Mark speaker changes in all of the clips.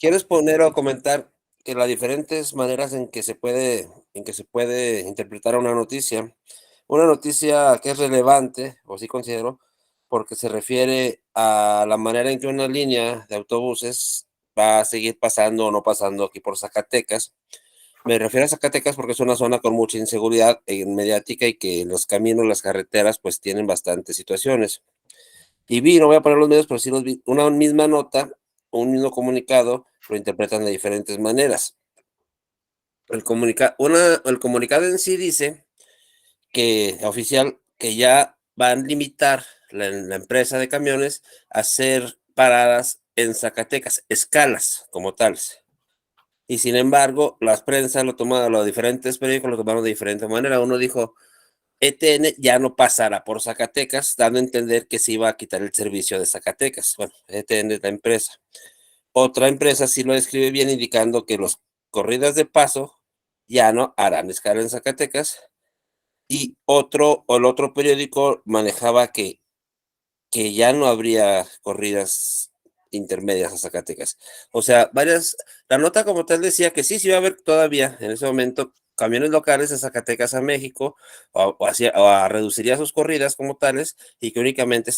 Speaker 1: ¿Quieres poner o comentar que las diferentes maneras en que se puede interpretar una noticia? Una noticia que es relevante, o sí considero, porque se refiere a la manera en que una línea de autobuses va a seguir pasando o no pasando aquí por Zacatecas. Me refiero a Zacatecas porque es una zona con mucha inseguridad mediática y que los caminos, las carreteras, pues tienen bastantes situaciones. Y vi, no voy a poner los medios, pero sí los vi, una misma nota, un mismo comunicado, lo interpretan de diferentes maneras. El comunicado en sí dice que oficial que ya van a limitar la empresa de camiones a hacer paradas en Zacatecas, escalas como tales. Y sin embargo, las prensa lo tomaron, los diferentes periódicos lo tomaron de diferente manera. Uno dijo, ETN ya no pasará por Zacatecas, dando a entender que se iba a quitar el servicio de Zacatecas. Bueno, ETN es la empresa. Otra empresa sí lo describe bien, indicando que los corridas de paso ya no harán escala en Zacatecas. Y el otro periódico manejaba que ya no habría corridas intermedias a Zacatecas. O sea, la nota como tal decía que sí, sí iba a haber todavía en ese momento camiones locales de Zacatecas a México, reduciría sus corridas como tales, y que únicamente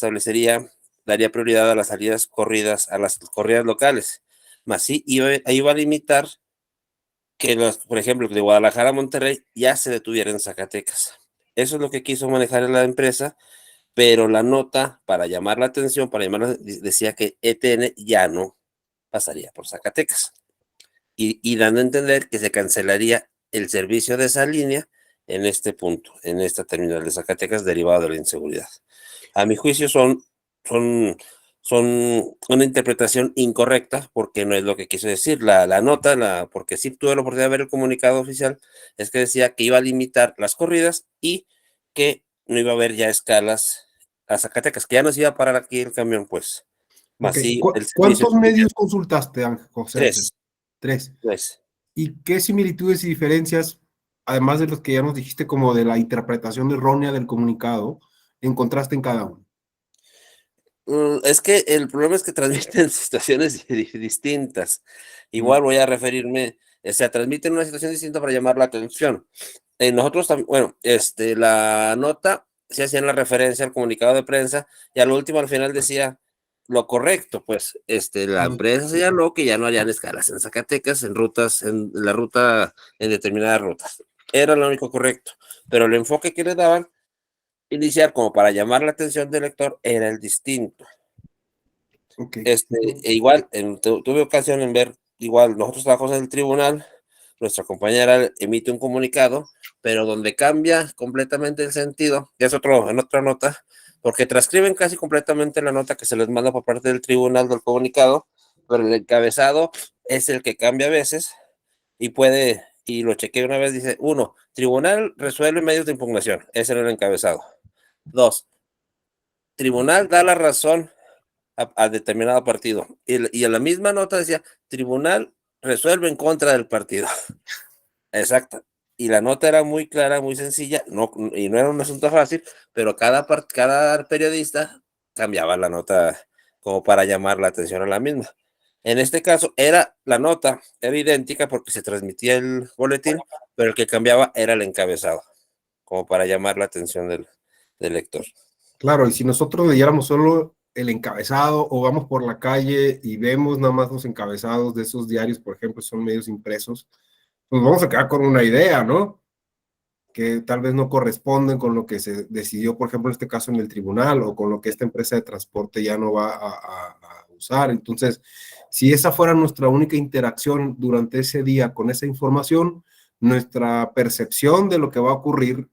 Speaker 1: daría prioridad a las salidas corridas, a las corridas locales. Más sí, iba a limitar que por ejemplo, de Guadalajara a Monterrey ya se detuviera en Zacatecas. Eso es lo que quiso manejar la empresa, pero la nota, para llamar la atención, decía que ETN ya no pasaría por Zacatecas, y dando a entender que se cancelaría el servicio de esa línea en este punto, en esta terminal de Zacatecas, derivado de la inseguridad. A mi juicio son, son una interpretación incorrecta, porque no es lo que quiso decir. La nota, porque sí tuve la oportunidad de ver el comunicado oficial, es que decía que iba a limitar las corridas y que no iba a haber ya escalas a Zacatecas, que ya no se iba a parar aquí el camión, pues. Más
Speaker 2: Ok,
Speaker 1: sí, el servicio
Speaker 2: ¿cuántos
Speaker 1: seguiría.
Speaker 2: medios consultaste, José Ángel?
Speaker 1: Tres,
Speaker 2: Tres.
Speaker 1: tres.
Speaker 2: ¿Y qué similitudes y diferencias, además de los que ya nos dijiste, como de la interpretación errónea del comunicado, encontraste en cada uno?
Speaker 1: Es que el problema es que transmiten situaciones distintas.
Speaker 2: Mm.
Speaker 1: Igual voy a referirme, o sea, transmiten una situación distinta para llamar la atención. Nosotros también, bueno, la nota se hacía en la referencia al comunicado de prensa, y al último, al final, decía lo correcto, pues, la
Speaker 2: Mm.
Speaker 1: empresa señaló que ya no harían escalas en Zacatecas, en la ruta, en determinadas rutas. Era lo único correcto, pero el enfoque que le daban iniciar como para llamar la atención del lector era el distinto.
Speaker 2: Ok.
Speaker 1: Igual, tuve ocasión en ver, igual, nosotros trabajamos en el tribunal, nuestra compañera emite un comunicado, pero donde cambia completamente el sentido, ya es en otra nota, porque transcriben casi completamente la nota que se les manda por parte del tribunal del comunicado, pero el encabezado es el que cambia a veces, y lo chequeé una vez, dice, uno, tribunal resuelve medios de impugnación, ese era el encabezado. Dos, tribunal da la razón a determinado partido. Y en la misma nota decía, tribunal resuelve en contra del partido. Exacto. Y la nota era muy clara, muy sencilla, no, y no era un asunto fácil, pero cada periodista cambiaba la nota como para llamar la atención a la misma. En este caso, la nota era idéntica porque se transmitía el boletín, pero el que cambiaba era el encabezado, como para llamar la atención del lector.
Speaker 2: Claro, y si nosotros leyéramos solo el encabezado o vamos por la calle y vemos nada más los encabezados de esos diarios, por ejemplo, son medios impresos, pues vamos a quedar con una idea, ¿no? Que tal vez no corresponden con lo que se decidió, por ejemplo, en este caso en el tribunal, o con lo que esta empresa de transporte ya no va a usar. Entonces, si esa fuera nuestra única interacción durante ese día con esa información, nuestra percepción de lo que va a ocurrir,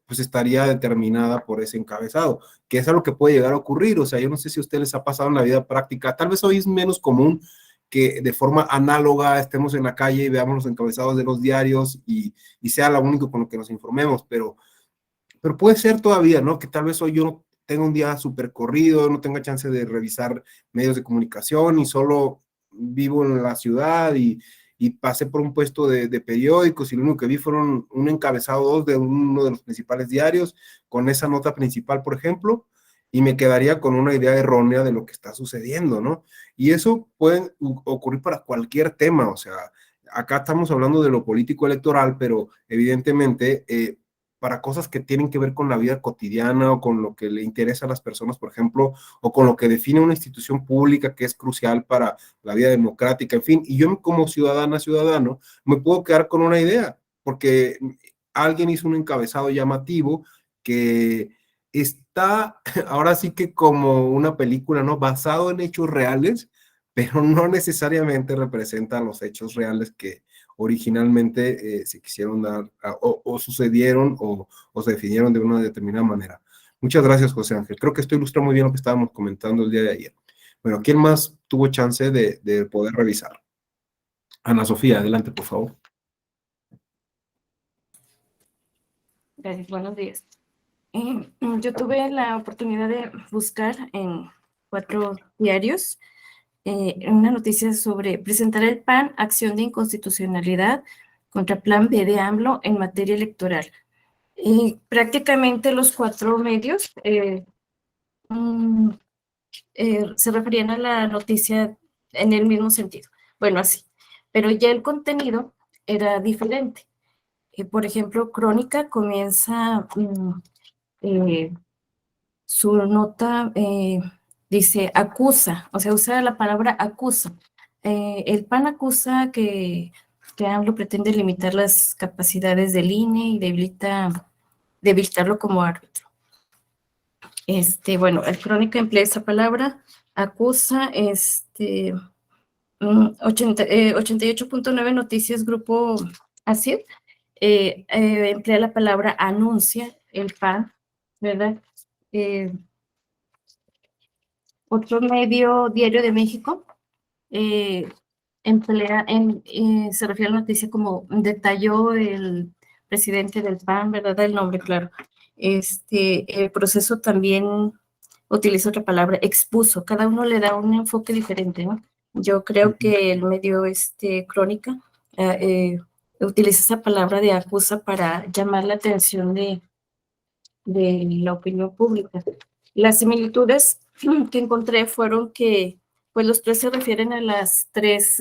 Speaker 2: pues estaría determinada por ese encabezado, que es algo que puede llegar a ocurrir. O sea, yo no sé si a ustedes les ha pasado en la vida práctica, tal vez hoy es menos común que de forma análoga estemos en la calle y veamos los encabezados de los diarios y sea lo único con lo que nos informemos, pero puede ser todavía, ¿no? Que tal vez hoy yo no tenga un día súper corrido, no tenga chance de revisar medios de comunicación y solo vivo en la ciudad y pasé por un puesto de periódicos y lo único que vi fueron un encabezado dos de uno de los principales diarios con esa nota principal, por ejemplo, y me quedaría con una idea errónea de lo que está sucediendo, ¿no? Y eso puede ocurrir para cualquier tema, o sea, acá estamos hablando de lo político electoral, pero evidentemente para cosas que tienen que ver con la vida cotidiana o con lo que le interesa a las personas, por ejemplo, o con lo que define una institución pública que es crucial para la vida democrática, en fin, y yo como ciudadano, me puedo quedar con una idea, porque alguien hizo un encabezado llamativo que está ahora sí que como una película, ¿no? Basado en hechos reales, pero no necesariamente representan los hechos reales que originalmente se quisieron dar o sucedieron o se definieron de una determinada manera. Muchas gracias, José Ángel. Creo que esto ilustra muy bien lo que estábamos comentando el día de ayer. Bueno, ¿quién más tuvo chance de poder revisar? Ana Sofía, adelante, por favor.
Speaker 3: Gracias, buenos días. Yo tuve la oportunidad de buscar en 4 diarios una noticia sobre presentar el PAN, acción de inconstitucionalidad contra Plan B de AMLO en materia electoral. Prácticamente los 4 medios se referían a la noticia en el mismo sentido. Bueno, así. Pero ya el contenido era diferente. Por ejemplo, Crónica comienza su nota, dice acusa, o sea, usa la palabra acusa. El PAN acusa que AMLO pretende limitar las capacidades del INE y debilitarlo como árbitro. Bueno, el Crónica emplea esa palabra, acusa, 88.9 Noticias Grupo ASIR, emplea la palabra anuncia, el PAN, ¿verdad? Otro medio, Diario de México, se refiere a la noticia como detalló el presidente del PAN, ¿verdad? El nombre, claro. El proceso también utiliza otra palabra, expuso. Cada uno le da un enfoque diferente, ¿no? Yo creo que el medio Crónica utiliza esa palabra de acusa para llamar la atención de la opinión pública. Las similitudes que encontré fueron que pues los 3 se refieren a las tres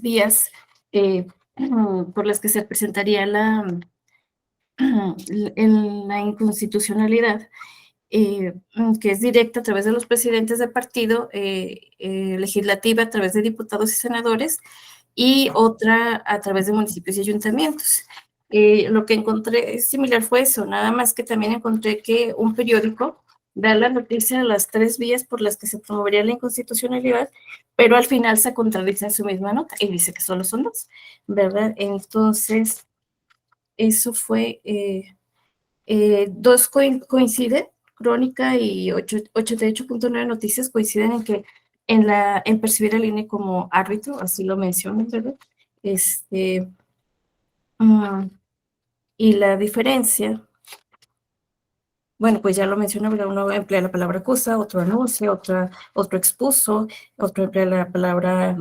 Speaker 3: vías por las que se presentaría la inconstitucionalidad, que es directa a través de los presidentes de partido, legislativa a través de diputados y senadores, y otra a través de municipios y ayuntamientos. Lo que encontré similar fue eso, nada más que también encontré que un periódico da la noticia de las 3 vías por las que se promovería la inconstitucionalidad, pero al final se contradice en su misma nota y dice que solo son 2, ¿verdad? Entonces, eso fue, 2 coinciden, Crónica y 88.9 Noticias coinciden en que en percibir al INE como árbitro, así lo mencionan, ¿verdad? Y la diferencia, bueno, pues ya lo mencioné, ¿verdad? Uno emplea la palabra acusa, otro anuncia, otro expuso, otro emplea la palabra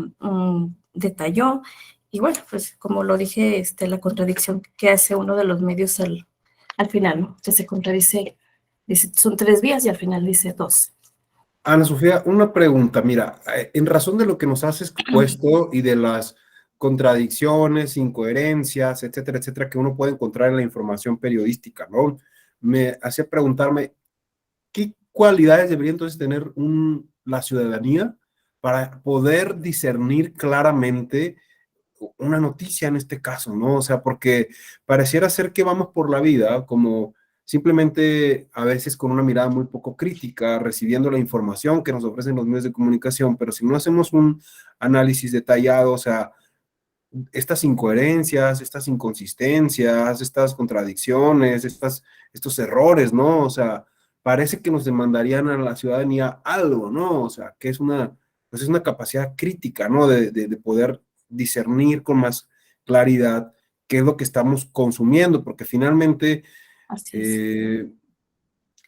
Speaker 3: detalló, y bueno, pues como lo dije, la contradicción que hace uno de los medios al final, ¿no? Que se contradice, dice, son 3 vías y al final dice 2.
Speaker 2: Ana Sofía, una pregunta, mira, en razón de lo que nos has expuesto y de las contradicciones, incoherencias, etcétera, etcétera, que uno puede encontrar en la información periodística, ¿no? Me hacía preguntarme, ¿qué cualidades debería entonces tener la ciudadanía para poder discernir claramente una noticia en este caso, ¿no? O sea, porque pareciera ser que vamos por la vida como simplemente a veces con una mirada muy poco crítica, recibiendo la información que nos ofrecen los medios de comunicación, pero si no hacemos un análisis detallado, o sea, estas incoherencias, estas inconsistencias, estas contradicciones, estos errores, ¿no? O sea, parece que nos demandarían a la ciudadanía algo, ¿no? O sea, que es pues es una capacidad crítica, ¿no? De poder discernir con más claridad qué es lo que estamos consumiendo, porque finalmente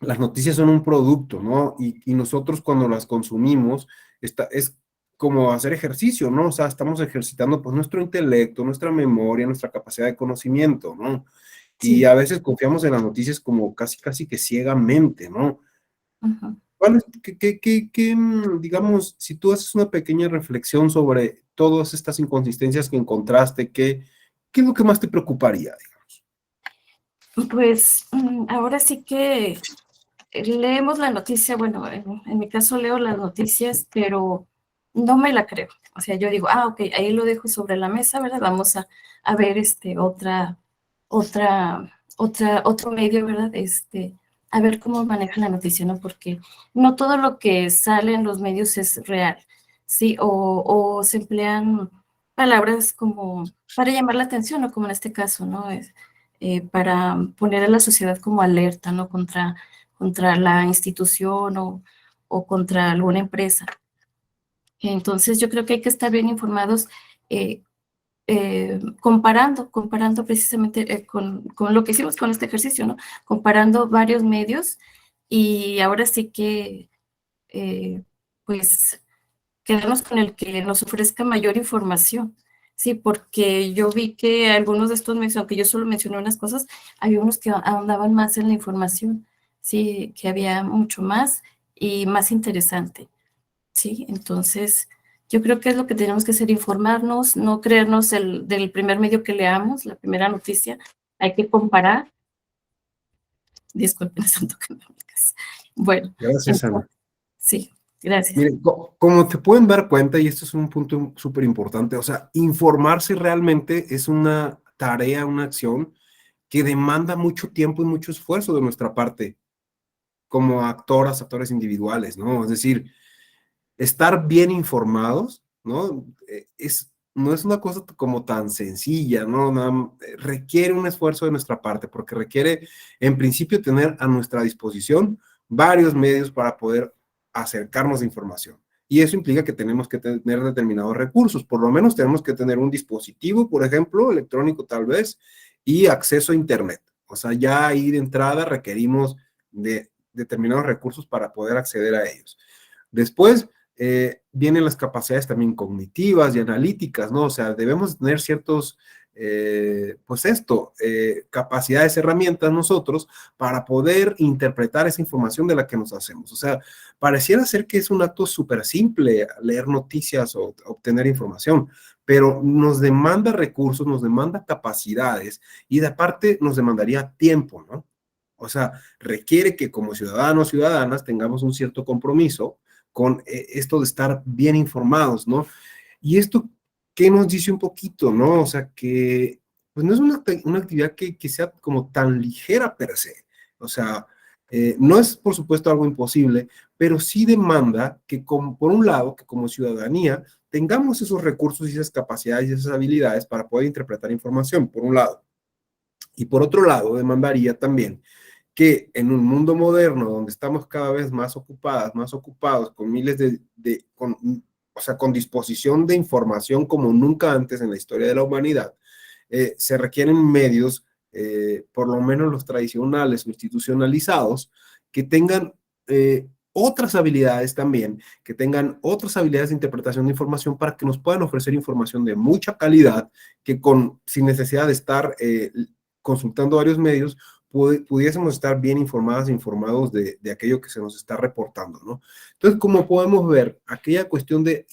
Speaker 2: las noticias son un producto, ¿no? Y nosotros cuando las consumimos, es como hacer ejercicio, ¿no? O sea, estamos ejercitando pues nuestro intelecto, nuestra memoria, nuestra capacidad de conocimiento, ¿no? Y
Speaker 3: Sí.
Speaker 2: a veces confiamos en las noticias como casi que ciegamente, ¿no?
Speaker 3: Ujú.
Speaker 2: Digamos, si tú haces una pequeña reflexión sobre todas estas inconsistencias que encontraste, ¿qué es lo que más te preocuparía?
Speaker 3: Pues ahora sí que leemos la noticia, bueno, en mi caso leo las noticias, pero no me la creo. O sea, yo digo, ok, ahí lo dejo sobre la mesa, ¿verdad? Vamos a ver otro medio, ¿verdad? A ver cómo maneja la noticia, ¿no? Porque no todo lo que sale en los medios es real, ¿sí? O se emplean palabras como para llamar la atención, ¿no? Como en este caso, ¿no? Para poner a la sociedad como alerta, ¿no? Contra la institución o contra alguna empresa. Entonces, yo creo que hay que estar bien informados, eh, comparando precisamente con lo que hicimos con este ejercicio, ¿no? Comparando varios medios y ahora sí que, pues, quedarnos con el que nos ofrezca mayor información. Sí, porque yo vi que algunos de estos medios, aunque yo solo mencioné unas cosas, había unos que ahondaban más en la información, sí, que había mucho más y más interesante, sí. Entonces, yo creo que es lo que tenemos que hacer, informarnos, no creernos del primer medio que leamos, la primera noticia, hay que comparar. Disculpen, están tocando mi casa. Bueno,
Speaker 2: Gracias, Ana.
Speaker 3: entonces, sí, gracias.
Speaker 2: Miren, como te pueden dar cuenta, y esto es un punto súper importante, o sea, informarse realmente es una tarea, una acción que demanda mucho tiempo y mucho esfuerzo de nuestra parte, como actores individuales, ¿no? Es decir, estar bien informados, ¿no? No es una cosa como tan sencilla, ¿no? Requiere un esfuerzo de nuestra parte, porque requiere, en principio, tener a nuestra disposición varios medios para poder acercarnos de información. Y eso implica que tenemos que tener determinados recursos, por lo menos tenemos que tener un dispositivo, por ejemplo, electrónico tal vez, y acceso a Internet. O sea, ya ahí de entrada requerimos de determinados recursos para poder acceder a ellos. Después, vienen las capacidades también cognitivas y analíticas, ¿no? O sea, debemos tener ciertos, capacidades, herramientas nosotros para poder interpretar esa información de la que nos hacemos. O sea, pareciera ser que es un acto súper simple leer noticias o obtener información, pero nos demanda recursos, nos demanda capacidades y de aparte nos demandaría tiempo, ¿no? O sea, requiere que como ciudadanos, ciudadanas, tengamos un cierto compromiso con esto de estar bien informados, ¿no? Y esto, ¿qué nos dice un poquito, no? O sea, que pues no es una actividad que sea como tan ligera per se. O sea, no es por supuesto algo imposible, pero sí demanda que por un lado, que como ciudadanía tengamos esos recursos y esas capacidades y esas habilidades para poder interpretar información, por un lado. Y por otro lado, demandaría también que en un mundo moderno donde estamos cada vez más ocupadas, más ocupados, con miles o sea, con disposición de información como nunca antes en la historia de la humanidad, se requieren medios, por lo menos los tradicionales o institucionalizados, que tengan otras habilidades también, que tengan otras habilidades de interpretación de información para que nos puedan ofrecer información de mucha calidad, que sin necesidad de estar consultando varios medios, pudiésemos estar bien informadas e informados de aquello que se nos está reportando, ¿no? Entonces, como podemos ver, aquella cuestión de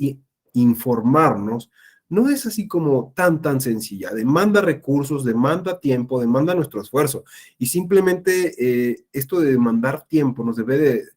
Speaker 2: informarnos no es así como tan sencilla. Demanda recursos, demanda tiempo, demanda nuestro esfuerzo. Y simplemente esto de demandar tiempo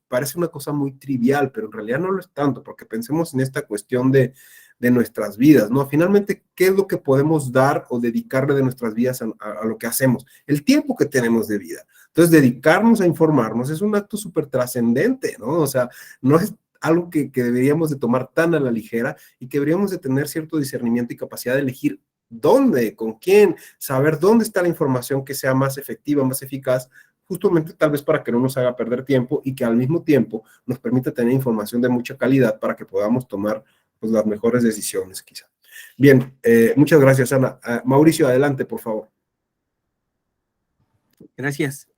Speaker 2: parece una cosa muy trivial, pero en realidad no lo es tanto, porque pensemos en esta cuestión de nuestras vidas, ¿no? Finalmente, ¿qué es lo que podemos dar o dedicarle de nuestras vidas a lo que hacemos? El tiempo que tenemos de vida. Entonces, dedicarnos a informarnos es un acto súper trascendente, ¿no? O sea, no es algo que deberíamos de tomar tan a la ligera y que deberíamos de tener cierto discernimiento y capacidad de elegir dónde, con quién, saber dónde está la información que sea más efectiva, más eficaz, justamente tal vez para que no nos haga perder tiempo y que al mismo tiempo nos permita tener información de mucha calidad para que podamos tomar pues, las mejores decisiones, quizá. Bien, muchas gracias, Ana. Mauricio, adelante, por favor.
Speaker 4: Gracias.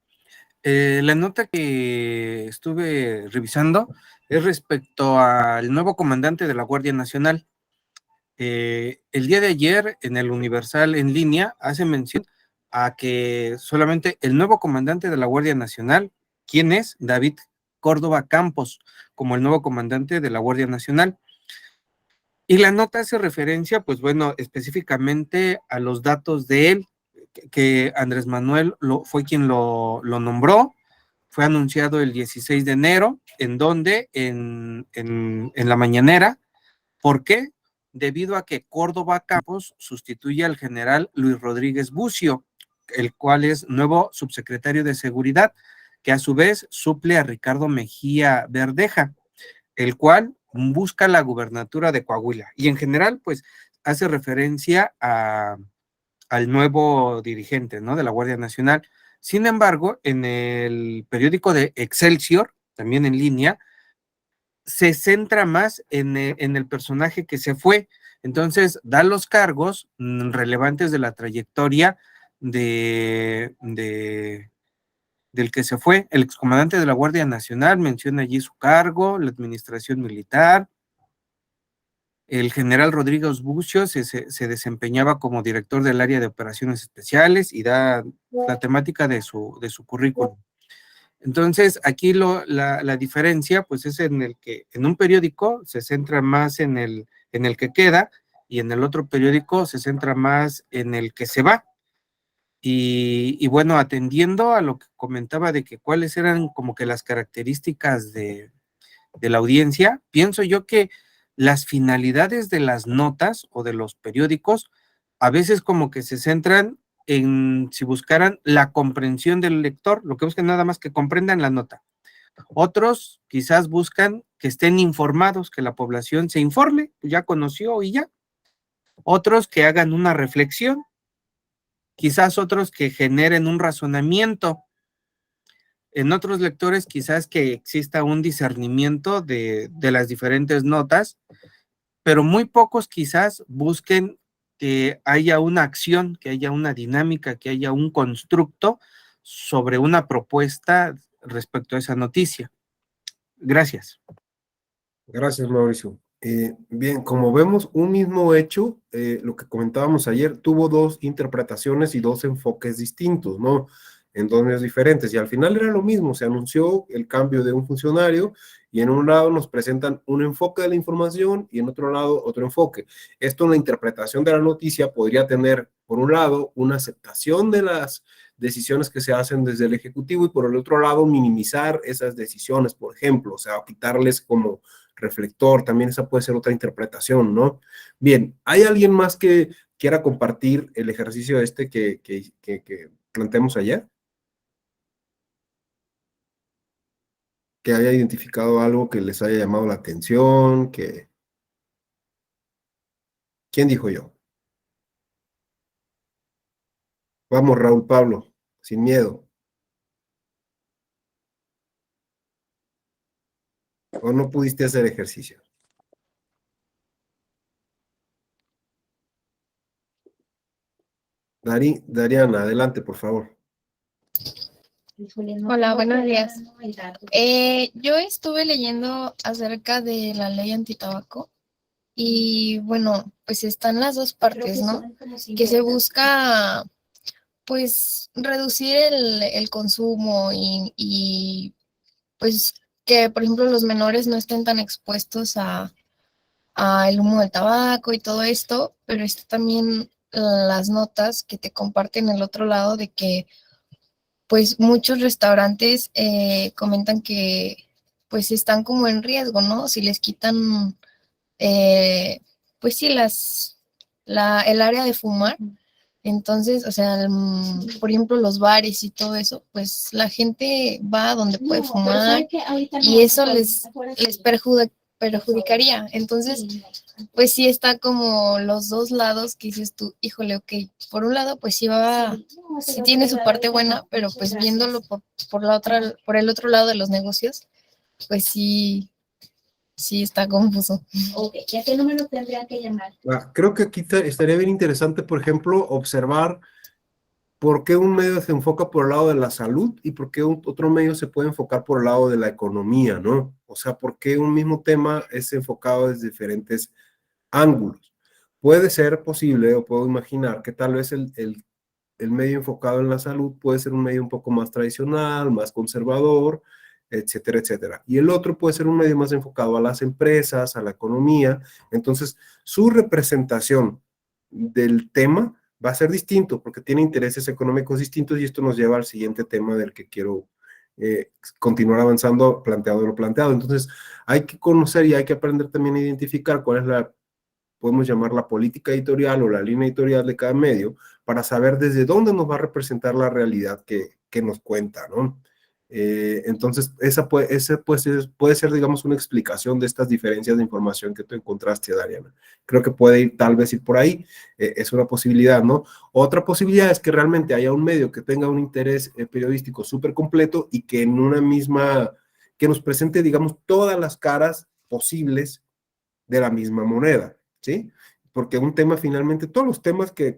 Speaker 4: La nota que estuve revisando es respecto al nuevo comandante de la Guardia Nacional. El día de ayer, en el Universal en línea, hace mención a que solamente el nuevo comandante de la Guardia Nacional, ¿quién es? David Córdoba Campos, como el nuevo comandante de la Guardia Nacional. Y la nota hace referencia, pues bueno, específicamente a los datos de él, que Andrés Manuel fue quien lo nombró. Fue anunciado el 16 de enero, en donde en la mañanera. ¿Por qué? Debido a que Córdoba Campos sustituye al general Luis Rodríguez Bucio, el cual es nuevo subsecretario de Seguridad, que a su vez suple a Ricardo Mejía Verdeja, el cual busca la gubernatura de Coahuila. Y en general, pues, hace referencia al nuevo dirigente, ¿no?, de la Guardia Nacional. Sin embargo, en el periódico de Excelsior, también en línea, se centra más en el personaje que se fue. Entonces, da los cargos relevantes de la trayectoria del que se fue. El excomandante de la Guardia Nacional menciona allí su cargo, la administración militar. El general Rodríguez Bucio se desempeñaba como director del área de operaciones especiales y da la temática de su currículum. Entonces, aquí la diferencia, pues, es en el que en un periódico se centra más en el que queda, y en el otro periódico se centra más en el que se va. Y bueno, atendiendo a lo que comentaba de que cuáles eran como que las características de la audiencia, pienso yo que las finalidades de las notas o de los periódicos a veces como que se centran en si buscaran la comprensión del lector, lo que buscan nada más que comprendan la nota. Otros quizás buscan que estén informados, que la población se informe, ya conoció y ya. Otros que hagan una reflexión, quizás otros que generen un razonamiento. En otros lectores quizás que exista un discernimiento de las diferentes notas, pero muy pocos quizás busquen que haya una acción, que haya una dinámica, que haya un constructo sobre una propuesta respecto a esa noticia. Gracias.
Speaker 2: Gracias, Mauricio. Bien, como vemos, un mismo hecho, lo que comentábamos ayer, tuvo dos interpretaciones y dos enfoques distintos, ¿no? En dos medios diferentes, y al final era lo mismo, se anunció el cambio de un funcionario, y en un lado nos presentan un enfoque de la información, y en otro lado otro enfoque. Esto en la interpretación de la noticia podría tener, por un lado, una aceptación de las decisiones que se hacen desde el Ejecutivo, y por el otro lado, minimizar esas decisiones, por ejemplo, o sea, quitarles como reflector, también esa puede ser otra interpretación, ¿no? Bien, ¿hay alguien más que quiera compartir el ejercicio este que planteamos ayer? Que haya identificado algo que les haya llamado la atención, que... ¿Quién dijo yo? Vamos, Raúl Pablo, sin miedo. ¿O no pudiste hacer ejercicio? Dariana, adelante, por favor.
Speaker 5: Hola, buenos días. Yo estuve leyendo acerca de la ley antitabaco y bueno, pues están las dos partes, ¿no? Que se busca pues reducir el consumo y pues que por ejemplo los menores no estén tan expuestos a el humo del tabaco y todo esto, pero está también las notas que te comparten el otro lado de que pues muchos restaurantes comentan que pues están como en riesgo, ¿no? Si les quitan, pues sí, el área de fumar. Entonces, o sea, por ejemplo, los bares y todo eso, pues la gente va a donde puede fumar y eso les perjudicaría. Entonces, pues sí está como los dos lados que dices tú, híjole, ok, por un lado, pues sí tiene su parte buena, pero pues viéndolo por el otro lado de los negocios, pues sí está confuso.
Speaker 6: Ok, ¿y a qué número tendría que llamar?
Speaker 2: Creo que aquí estaría bien interesante, por ejemplo, observar por qué un medio se enfoca por el lado de la salud y por qué otro medio se puede enfocar por el lado de la economía, ¿no? O sea, por qué un mismo tema es enfocado desde diferentes ángulos. Puede ser posible o puedo imaginar que tal vez el el medio enfocado en la salud puede ser un medio un poco más tradicional, más conservador, etcétera, etcétera. Y el otro puede ser un medio más enfocado a las empresas, a la economía. Entonces, su representación del tema va a ser distinto porque tiene intereses económicos distintos y esto nos lleva al siguiente tema del que quiero continuar avanzando, planteado lo planteado. Entonces, hay que conocer y hay que aprender también a identificar cuál es la, podemos llamar la política editorial o la línea editorial de cada medio para saber desde dónde nos va a representar la realidad que nos cuenta, ¿no? Entonces, puede ser, digamos, una explicación de estas diferencias de información que tú encontraste, Dariana. Creo que puede ir, tal vez ir por ahí, es una posibilidad, ¿no? Otra posibilidad es que realmente haya un medio que tenga un interés periodístico súper completo y que en una misma, que nos presente, digamos, todas las caras posibles de la misma moneda, ¿sí? Porque un tema finalmente, todos los temas que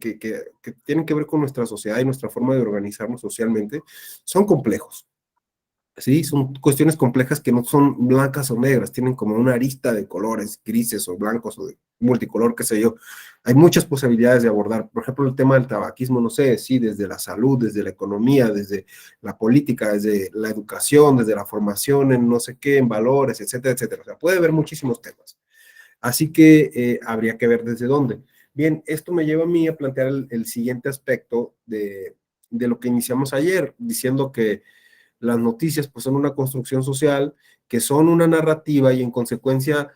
Speaker 2: tienen que ver con nuestra sociedad y nuestra forma de organizarnos socialmente son complejos. Sí, son cuestiones complejas que no son blancas o negras, tienen como una arista de colores, grises o blancos o de multicolor, qué sé yo. Hay muchas posibilidades de abordar, por ejemplo, el tema del tabaquismo, no sé, sí, desde la salud, desde la economía, desde la política, desde la educación, desde la formación en no sé qué, en valores, etcétera, etcétera. O sea, puede haber muchísimos temas. Así que habría que ver desde dónde. Bien, esto me lleva a mí a plantear el siguiente aspecto de lo que iniciamos ayer, diciendo que las noticias pues son una construcción social, que son una narrativa y en consecuencia,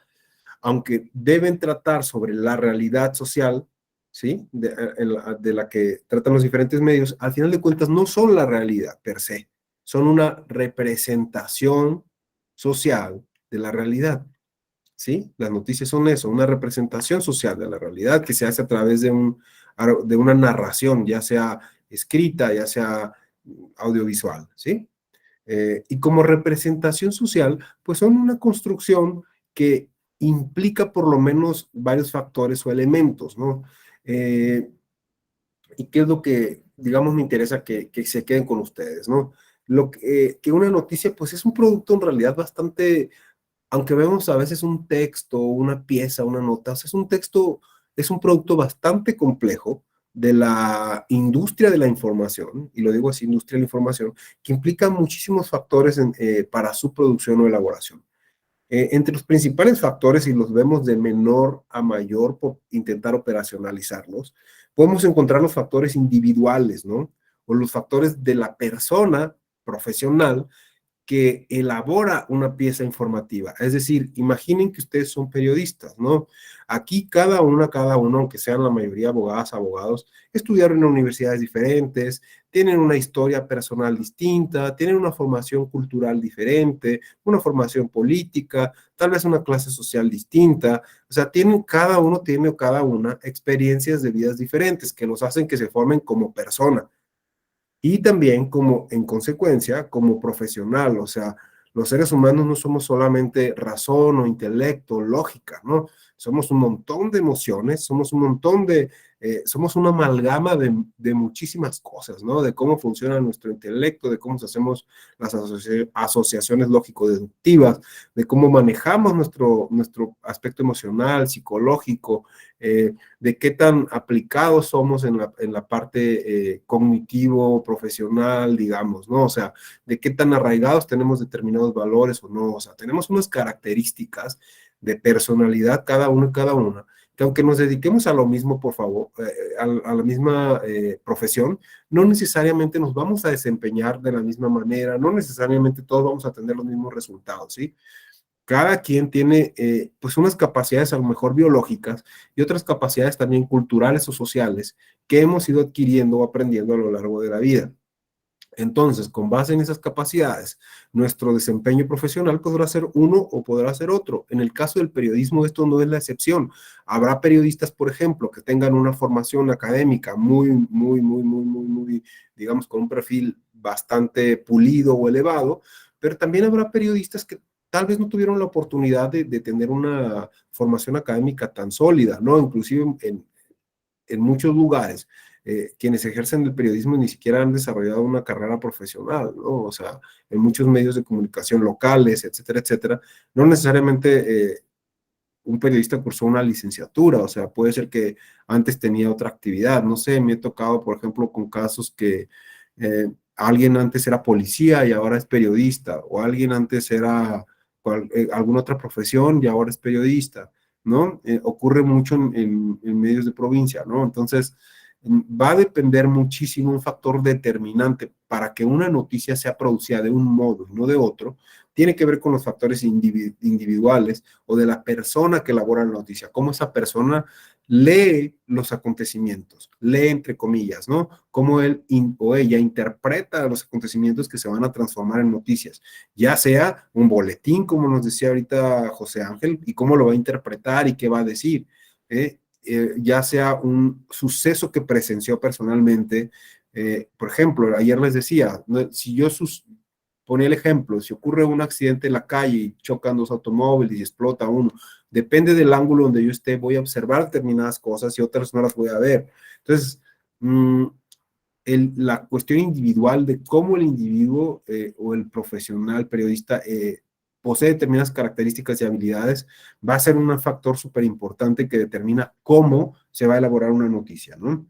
Speaker 2: aunque deben tratar sobre la realidad social, ¿sí? De la que tratan los diferentes medios, al final de cuentas no son la realidad per se, son una representación social de la realidad, ¿sí? Las noticias son eso, una representación social de la realidad que se hace a través de una narración, ya sea escrita, ya sea audiovisual, ¿sí? Y como representación social, pues son una construcción que implica por lo menos varios factores o elementos, ¿no? ¿Y qué es lo que, digamos, me interesa que se queden con ustedes, ¿no? Que una noticia, pues es un producto en realidad bastante, aunque vemos a veces un texto, una pieza, una nota, o sea, es un texto, es un producto bastante complejo de la industria de la información, y lo digo así, industria de la información, que implica muchísimos factores para su producción o elaboración. Entre los principales factores, y los vemos de menor a mayor por intentar operacionalizarlos, podemos encontrar los factores individuales, ¿no? O los factores de la persona profesional que elabora una pieza informativa. Es decir, imaginen que ustedes son periodistas, ¿no? Aquí cada uno, aunque sean la mayoría abogadas, abogados, estudiaron en universidades diferentes, tienen una historia personal distinta, tienen una formación cultural diferente, una formación política, tal vez una clase social distinta. O sea, cada uno tiene o cada una experiencias de vidas diferentes que los hacen que se formen como persona y también como, en consecuencia, como profesional. O sea, los seres humanos no somos solamente razón o intelecto, lógica, ¿no? Somos un montón de emociones, somos un montón somos una amalgama de muchísimas cosas, ¿no? De cómo funciona nuestro intelecto, de cómo hacemos las asociaciones lógico-deductivas, de cómo manejamos nuestro aspecto emocional, psicológico, de qué tan aplicados somos en la parte cognitivo, profesional, digamos, ¿no? O sea, de qué tan arraigados tenemos determinados valores o no. O sea, tenemos unas características de personalidad cada uno y cada una, que aunque nos dediquemos a lo mismo, por favor, a la misma profesión, no necesariamente nos vamos a desempeñar de la misma manera, no necesariamente todos vamos a tener los mismos resultados, ¿sí? Cada quien tiene pues unas capacidades a lo mejor biológicas y otras capacidades también culturales o sociales que hemos ido adquiriendo o aprendiendo a lo largo de la vida. Entonces, con base en esas capacidades, nuestro desempeño profesional podrá ser uno o podrá ser otro. En el caso del periodismo, esto no es la excepción. Habrá periodistas, por ejemplo, que tengan una formación académica muy, digamos, con un perfil bastante pulido o elevado, pero también habrá periodistas que tal vez no tuvieron la oportunidad de tener una formación académica tan sólida, ¿no? Inclusive en muchos lugares, quienes ejercen el periodismo ni siquiera han desarrollado una carrera profesional, ¿no? O sea, en muchos medios de comunicación locales, etcétera, etcétera, no necesariamente un periodista cursó una licenciatura, o sea, puede ser que antes tenía otra actividad, no sé, me he tocado, por ejemplo, con casos que alguien antes era policía y ahora es periodista, o alguien antes era alguna otra profesión y ahora es periodista, ¿no? Ocurre mucho en medios de provincia, ¿no? Entonces, va a depender muchísimo un factor determinante para que una noticia sea producida de un modo y no de otro, tiene que ver con los factores individuales o de la persona que elabora la noticia, cómo esa persona lee los acontecimientos, lee entre comillas, ¿no? Cómo él o ella interpreta los acontecimientos que se van a transformar en noticias, ya sea un boletín, como nos decía ahorita José Ángel, y cómo lo va a interpretar y qué va a decir, ya sea un suceso que presenció personalmente. Por ejemplo, ayer les decía, ¿no? Si yo ponía el ejemplo, si ocurre un accidente en la calle y chocan dos automóviles y explota uno, depende del ángulo donde yo esté, voy a observar determinadas cosas y otras no las voy a ver. Entonces, la cuestión individual de cómo el individuo o el profesional periodista posee determinadas características y habilidades, va a ser un factor súper importante que determina cómo se va a elaborar una noticia, ¿no?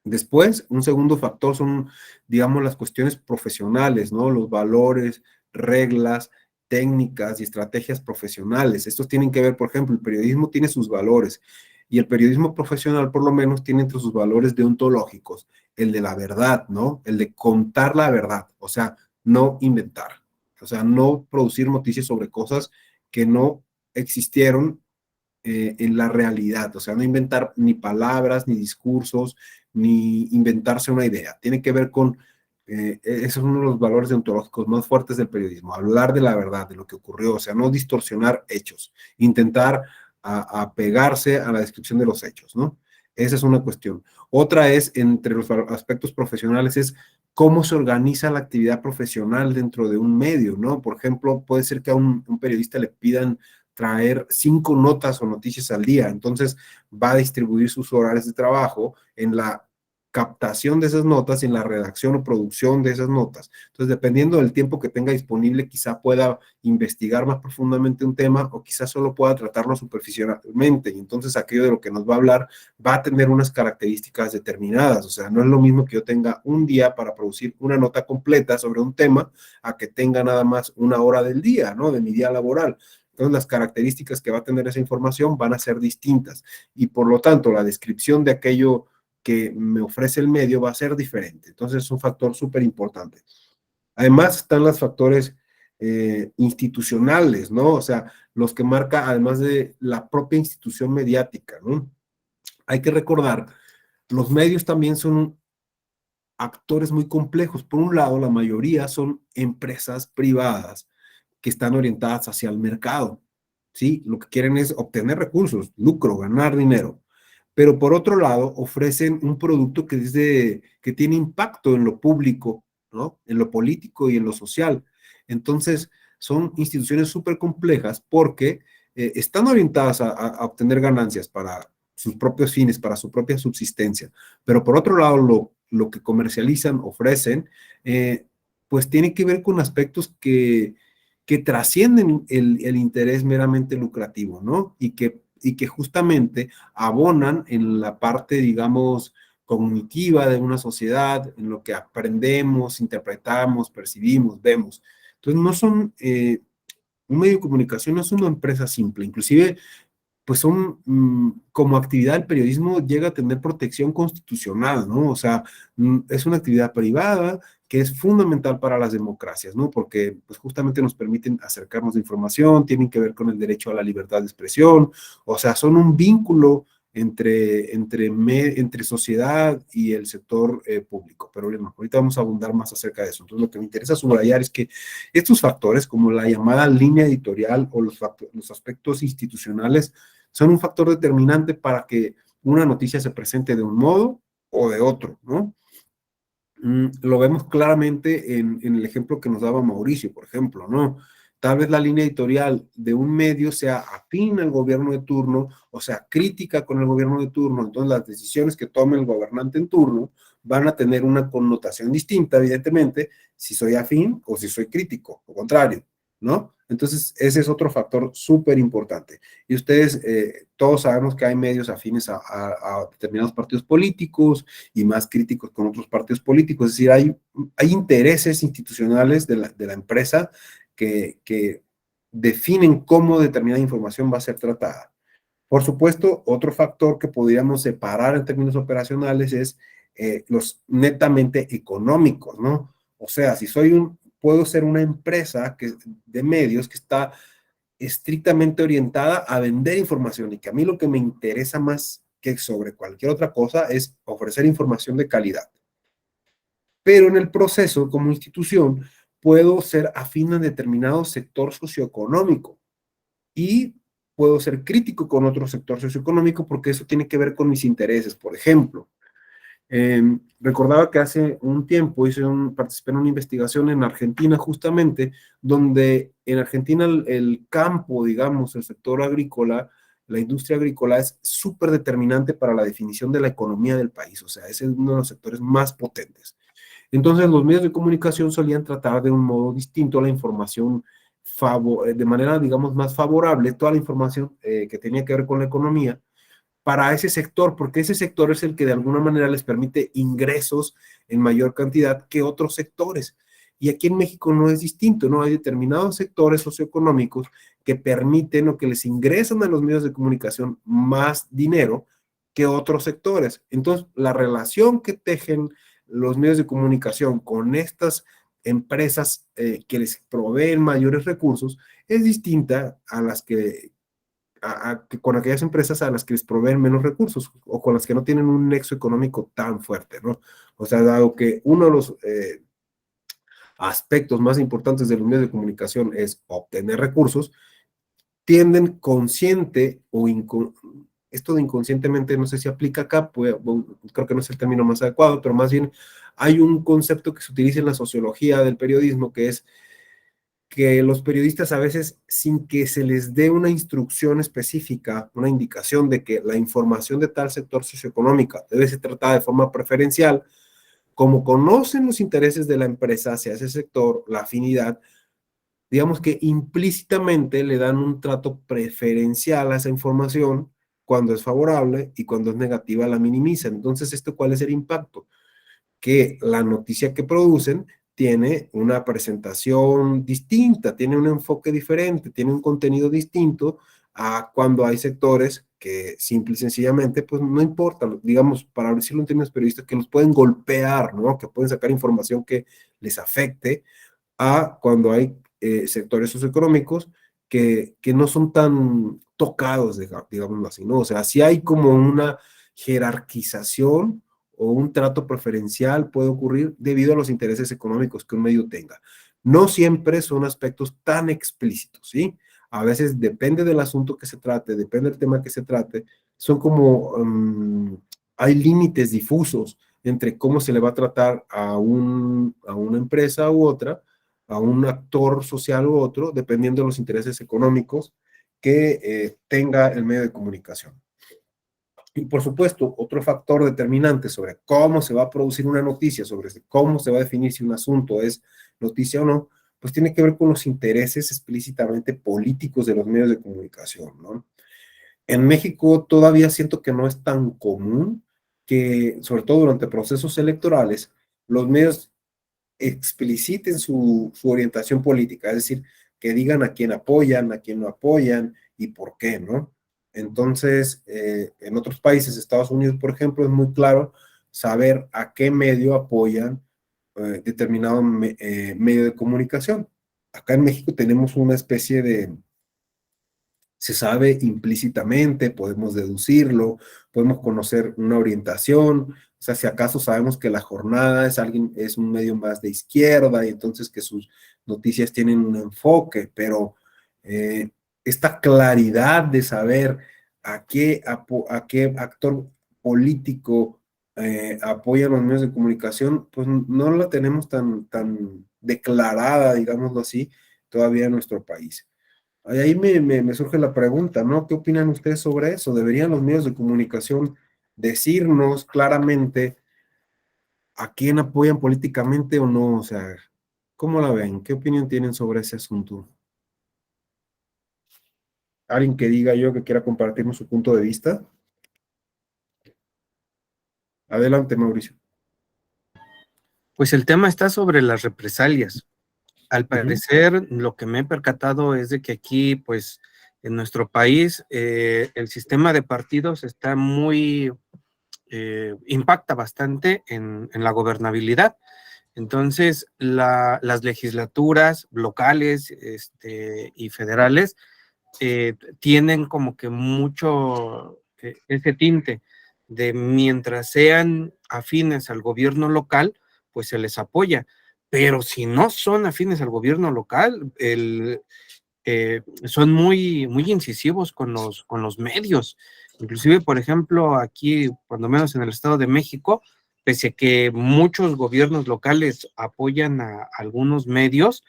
Speaker 2: Después, un segundo factor son, digamos, las cuestiones profesionales, ¿no? Los valores, reglas, técnicas y estrategias profesionales. Estos tienen que ver, por ejemplo, el periodismo tiene sus valores y el periodismo profesional, por lo menos, tiene entre sus valores deontológicos el de la verdad, ¿no? El de contar la verdad, o sea, no inventar, o sea, no producir noticias sobre cosas que no existieron en la realidad, o sea, no inventar ni palabras, ni discursos, ni inventarse una idea. Tiene que ver con, ese es uno de los valores deontológicos más fuertes del periodismo, hablar de la verdad, de lo que ocurrió, o sea, no distorsionar hechos, intentar apegarse a la descripción de los hechos, ¿no? Esa es una cuestión. Otra es, entre los aspectos profesionales, es cómo se organiza la actividad profesional dentro de un medio, ¿no? Por ejemplo, puede ser que a un periodista le pidan traer 5 notas o noticias al día, entonces va a distribuir sus horarios de trabajo en la captación de esas notas y en la redacción o producción de esas notas. Entonces, dependiendo del tiempo que tenga disponible, quizá pueda investigar más profundamente un tema o quizá solo pueda tratarlo superficialmente, y entonces aquello de lo que nos va a hablar va a tener unas características determinadas. O sea, no es lo mismo que yo tenga un día para producir una nota completa sobre un tema a que tenga nada más una hora del día, ¿no? De mi día laboral. Entonces, las características que va a tener esa información van a ser distintas y por lo tanto la descripción de aquello que me ofrece el medio va a ser diferente. Entonces, es un factor súper importante. Además, están los factores institucionales, ¿no? O sea, los que marca además de la propia institución mediática, ¿no? Hay que recordar, los medios también son actores muy complejos. Por un lado, la mayoría son empresas privadas que están orientadas hacia el mercado, ¿sí? Lo que quieren es obtener recursos, lucro, ganar dinero. Pero por otro lado, ofrecen un producto que tiene impacto en lo público, ¿no? En lo político y en lo social. Entonces, son instituciones súper complejas porque están orientadas a obtener ganancias para sus propios fines, para su propia subsistencia. Pero por otro lado, lo que comercializan, ofrecen, pues tiene que ver con aspectos que trascienden el interés meramente lucrativo, ¿no? Y que justamente abonan en la parte, digamos, cognitiva de una sociedad, en lo que aprendemos, interpretamos, percibimos, vemos. Entonces, no son, un medio de comunicación no es una empresa simple, inclusive pues son, como actividad del periodismo llega a tener protección constitucional, ¿no? O sea, es una actividad privada que es fundamental para las democracias, ¿no? Porque pues justamente nos permiten acercarnos de información, tienen que ver con el derecho a la libertad de expresión, o sea, son un vínculo entre sociedad y el sector público. Pero bueno, ahorita vamos a abundar más acerca de eso. Entonces, lo que me interesa subrayar es que estos factores, como la llamada línea editorial o los aspectos institucionales, son un factor determinante para que una noticia se presente de un modo o de otro, ¿no? Lo vemos claramente en el ejemplo que nos daba Mauricio, por ejemplo, ¿no? Tal vez la línea editorial de un medio sea afín al gobierno de turno, o sea, crítica con el gobierno de turno, entonces las decisiones que tome el gobernante en turno van a tener una connotación distinta, evidentemente, si soy afín o si soy crítico, o contrario, ¿no? Entonces, ese es otro factor súper importante. Y ustedes, todos sabemos que hay medios afines a determinados partidos políticos y más críticos con otros partidos políticos. Es decir, hay intereses institucionales de la empresa que definen cómo determinada información va a ser tratada. Por supuesto, otro factor que podríamos separar en términos operacionales es los netamente económicos, ¿no? O sea, si puedo ser una empresa de medios que está estrictamente orientada a vender información y que a mí lo que me interesa más que sobre cualquier otra cosa es ofrecer información de calidad. Pero en el proceso, como institución, puedo ser afín a determinado sector socioeconómico y puedo ser crítico con otro sector socioeconómico porque eso tiene que ver con mis intereses. Por ejemplo, recordaba que hace un tiempo participé en una investigación en Argentina justamente, donde en Argentina el campo, digamos, el sector agrícola, la industria agrícola es súper determinante para la definición de la economía del país, o sea, ese es uno de los sectores más potentes. Entonces, los medios de comunicación solían tratar de un modo distinto la información, de manera, digamos, más favorable, toda la información que tenía que ver con la economía, para ese sector, porque ese sector es el que de alguna manera les permite ingresos en mayor cantidad que otros sectores. Y aquí en México no es distinto, ¿no? Hay determinados sectores socioeconómicos que permiten o que les ingresan a los medios de comunicación más dinero que otros sectores. Entonces, la relación que tejen los medios de comunicación con estas empresas que les proveen mayores recursos es distinta a las que con aquellas empresas a las que les proveen menos recursos o con las que no tienen un nexo económico tan fuerte, ¿no? O sea, dado que uno de los aspectos más importantes de los medios de comunicación es obtener recursos, tienden consciente o esto de inconscientemente no sé si aplica acá, creo que no es el término más adecuado, pero más bien hay un concepto que se utiliza en la sociología del periodismo que es que los periodistas a veces, sin que se les dé una instrucción específica, una indicación de que la información de tal sector socioeconómico debe ser tratada de forma preferencial, como conocen los intereses de la empresa hacia ese sector, la afinidad, digamos que implícitamente le dan un trato preferencial a esa información cuando es favorable y cuando es negativa la minimizan. Entonces, ¿cuál es el impacto? Que la noticia que producen tiene una presentación distinta, tiene un enfoque diferente, tiene un contenido distinto a cuando hay sectores que simple y sencillamente, pues no importa, digamos, para decirlo en términos periodistas, que los pueden golpear, ¿no? Que pueden sacar información que les afecte, a cuando hay sectores socioeconómicos que no son tan tocados, digámoslo así, ¿no? O sea, si hay como una jerarquización o un trato preferencial puede ocurrir debido a los intereses económicos que un medio tenga. No siempre son aspectos tan explícitos, ¿sí? A veces depende del asunto que se trate, depende del tema que se trate, son como, hay límites difusos entre cómo se le va a tratar a una empresa u otra, a un actor social u otro, dependiendo de los intereses económicos que tenga el medio de comunicación. Y por supuesto, otro factor determinante sobre cómo se va a producir una noticia, sobre cómo se va a definir si un asunto es noticia o no, pues tiene que ver con los intereses explícitamente políticos de los medios de comunicación, ¿no? En México todavía siento que no es tan común que, sobre todo durante procesos electorales, los medios expliciten su orientación política, es decir, que digan a quién apoyan, a quién no apoyan y por qué, ¿no? Entonces, en otros países, Estados Unidos, por ejemplo, es muy claro saber a qué medio apoyan determinado medio de comunicación. Acá en México tenemos una especie se sabe implícitamente, podemos deducirlo, podemos conocer una orientación, o sea, si acaso sabemos que La Jornada es un medio más de izquierda y entonces que sus noticias tienen un enfoque, pero esta claridad de saber a qué actor político apoyan los medios de comunicación, pues no la tenemos tan declarada, digámoslo así, todavía en nuestro país. Ahí me surge la pregunta, ¿no? ¿Qué opinan ustedes sobre eso? ¿Deberían los medios de comunicación decirnos claramente a quién apoyan políticamente o no? O sea, ¿cómo la ven? ¿Qué opinión tienen sobre ese asunto? alguien que diga yo que quiera compartirnos su punto de vista. Adelante, Mauricio.
Speaker 4: Pues el tema está sobre las represalias. Al
Speaker 2: Ujú.
Speaker 4: parecer, lo que me he percatado es de que aquí, pues, en nuestro país, el sistema de partidos está muy, impacta bastante en la gobernabilidad. Entonces, las legislaturas locales, y federales tienen como que mucho ese tinte de mientras sean afines al gobierno local, pues se les apoya. Pero si no son afines al gobierno local, son muy, muy incisivos con los medios. Inclusive, por ejemplo, aquí, cuando menos en el Estado de México, pese a que muchos gobiernos locales apoyan a algunos medios,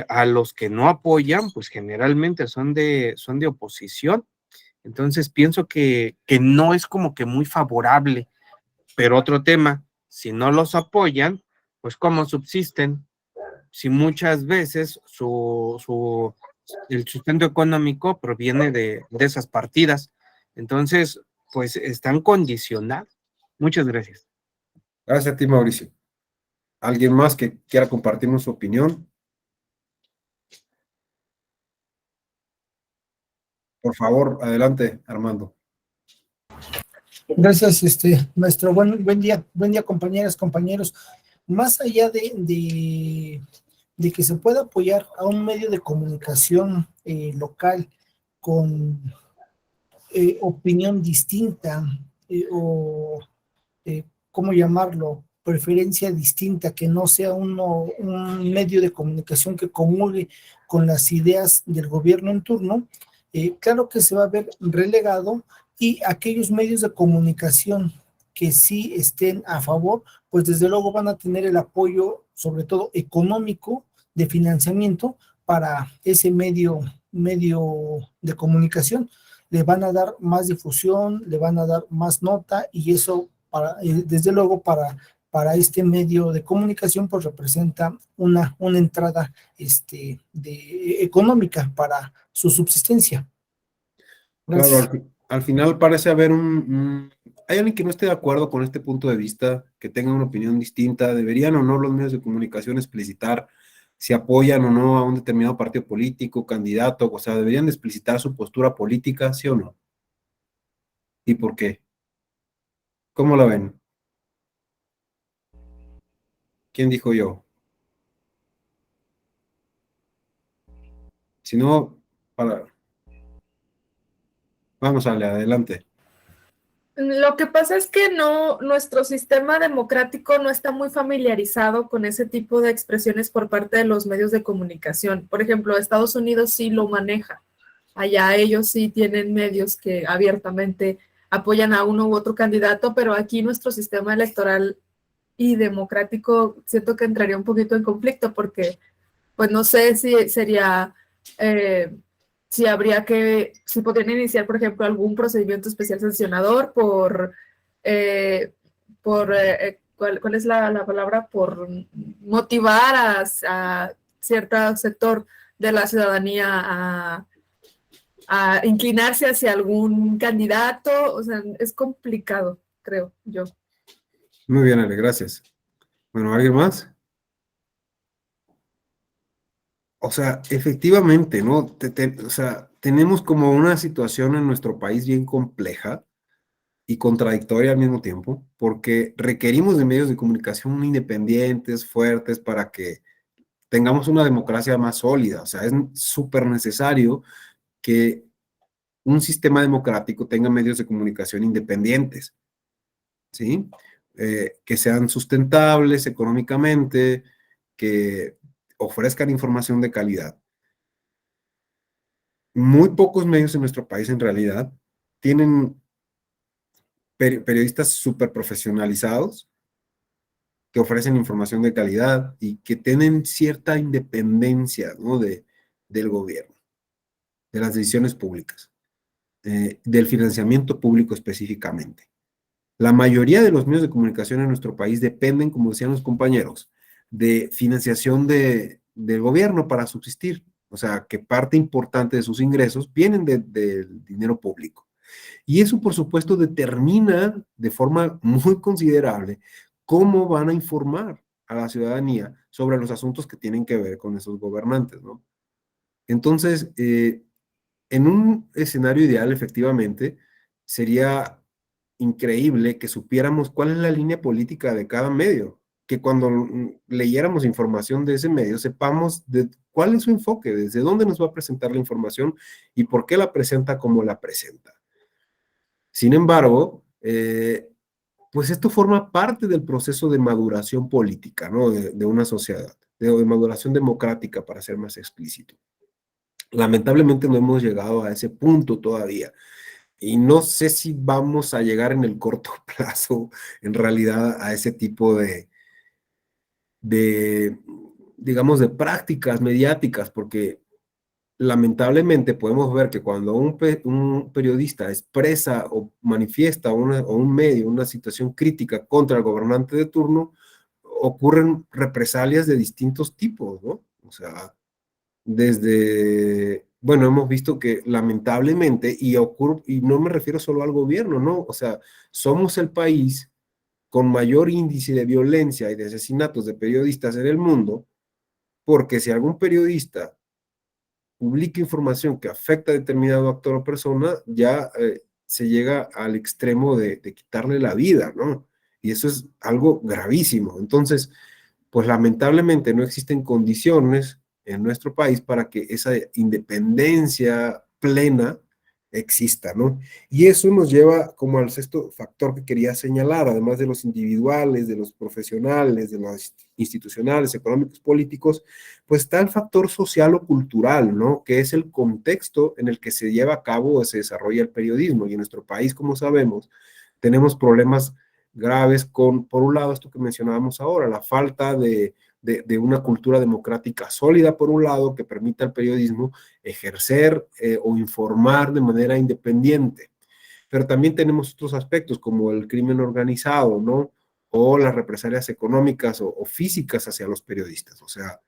Speaker 4: a los que no apoyan, pues generalmente son de oposición. Entonces pienso que no es como que muy favorable. Pero otro tema, si no los apoyan, pues ¿cómo subsisten? Si muchas veces el sustento económico proviene de esas partidas. Entonces, pues están condicionados. Muchas gracias.
Speaker 2: Gracias a ti, Mauricio. ¿Alguien más que quiera compartirnos su opinión? Por favor, adelante, Armando.
Speaker 7: Gracias, maestro. Buen día, compañeras, compañeros. Más allá de que se pueda apoyar a un medio de comunicación local con opinión distinta o, ¿cómo llamarlo? Preferencia distinta, que no sea un medio de comunicación que comulgue con las ideas del gobierno en turno, claro que se va a ver relegado, y aquellos medios de comunicación que sí estén a favor, pues desde luego van a tener el apoyo, sobre todo económico, de financiamiento para ese medio de comunicación. Le van a dar más difusión, le van a dar más nota, y eso, desde luego, para este medio de comunicación, pues representa una entrada económica para su subsistencia. Gracias.
Speaker 2: Claro, al final parece haber hay alguien que no esté de acuerdo con este punto de vista, que tenga una opinión distinta. ¿Deberían o no los medios de comunicación explicitar si apoyan o no a un determinado partido político, candidato? O sea, ¿deberían explicitar su postura política, sí o no? ¿Y por qué? ¿Cómo la ven? ¿Quién dijo yo? Si no, vamos a adelante.
Speaker 8: Lo que pasa es que nuestro sistema democrático no está muy familiarizado con ese tipo de expresiones por parte de los medios de comunicación. Por ejemplo, Estados Unidos sí lo maneja. Allá ellos sí tienen medios que abiertamente apoyan a uno u otro candidato, pero aquí nuestro sistema electoral y democrático siento que entraría un poquito en conflicto, porque pues no sé si sería... si podrían iniciar, por ejemplo, algún procedimiento especial sancionador ¿cuál es la palabra? Por motivar a cierto sector de la ciudadanía a inclinarse hacia algún candidato. O sea, es complicado, creo yo.
Speaker 2: Muy bien, Ale, gracias. Bueno, ¿alguien más? O sea, efectivamente, ¿no? O sea, tenemos como una situación en nuestro país bien compleja y contradictoria al mismo tiempo, porque requerimos de medios de comunicación independientes, fuertes, para que tengamos una democracia más sólida. O sea, es súper necesario que un sistema democrático tenga medios de comunicación independientes, ¿sí? Que sean sustentables económicamente, que ofrezcan información de calidad. Muy pocos medios en nuestro país en realidad tienen periodistas súper profesionalizados que ofrecen información de calidad y que tienen cierta independencia, ¿no? del gobierno, de las decisiones públicas, del financiamiento público específicamente. La mayoría de los medios de comunicación en nuestro país dependen, como decían los compañeros, de financiación del gobierno para subsistir, O sea, que parte importante de sus ingresos vienen del dinero público. Y eso, por supuesto, determina de forma muy considerable cómo van a informar a la ciudadanía sobre los asuntos que tienen que ver con esos gobernantes, ¿no? Entonces, en un escenario ideal, efectivamente, sería increíble que supiéramos cuál es la línea política de cada medio, que cuando leyéramos información de ese medio sepamos de cuál es su enfoque, desde dónde nos va a presentar la información y por qué la presenta como la presenta. Sin embargo, pues esto forma parte del proceso de maduración política, ¿no? De una sociedad, de maduración democrática, para ser más explícito. Lamentablemente no hemos llegado a ese punto todavía. Y no sé si vamos a llegar en el corto plazo, en realidad, a ese tipo de digamos, de prácticas mediáticas, porque lamentablemente podemos ver que cuando un periodista expresa o manifiesta o un medio una situación crítica contra el gobernante de turno, ocurren represalias de distintos tipos, ¿no? O sea, bueno, hemos visto que lamentablemente, y no me refiero solo al gobierno, ¿no? O sea, somos el país con mayor índice de violencia y de asesinatos de periodistas en el mundo, porque si algún periodista publica información que afecta a determinado actor o persona, ya se llega al extremo de quitarle la vida, ¿no? Y eso es algo gravísimo. Entonces, pues lamentablemente no existen condiciones en nuestro país para que esa independencia plena exista, ¿no? Y eso nos lleva como al sexto factor que quería señalar, además de los individuales, de los profesionales, de los institucionales, económicos, políticos, pues está el factor social o cultural, ¿no? Que es el contexto en el que se lleva a cabo o se desarrolla el periodismo. Y en nuestro país, como sabemos, tenemos problemas graves con, por un lado, esto que mencionábamos ahora, la falta de una cultura democrática sólida, por un lado, que permita al periodismo ejercer o informar de manera independiente. Pero también tenemos otros aspectos como el crimen organizado, ¿no? O las represalias económicas o físicas hacia los periodistas. O sea,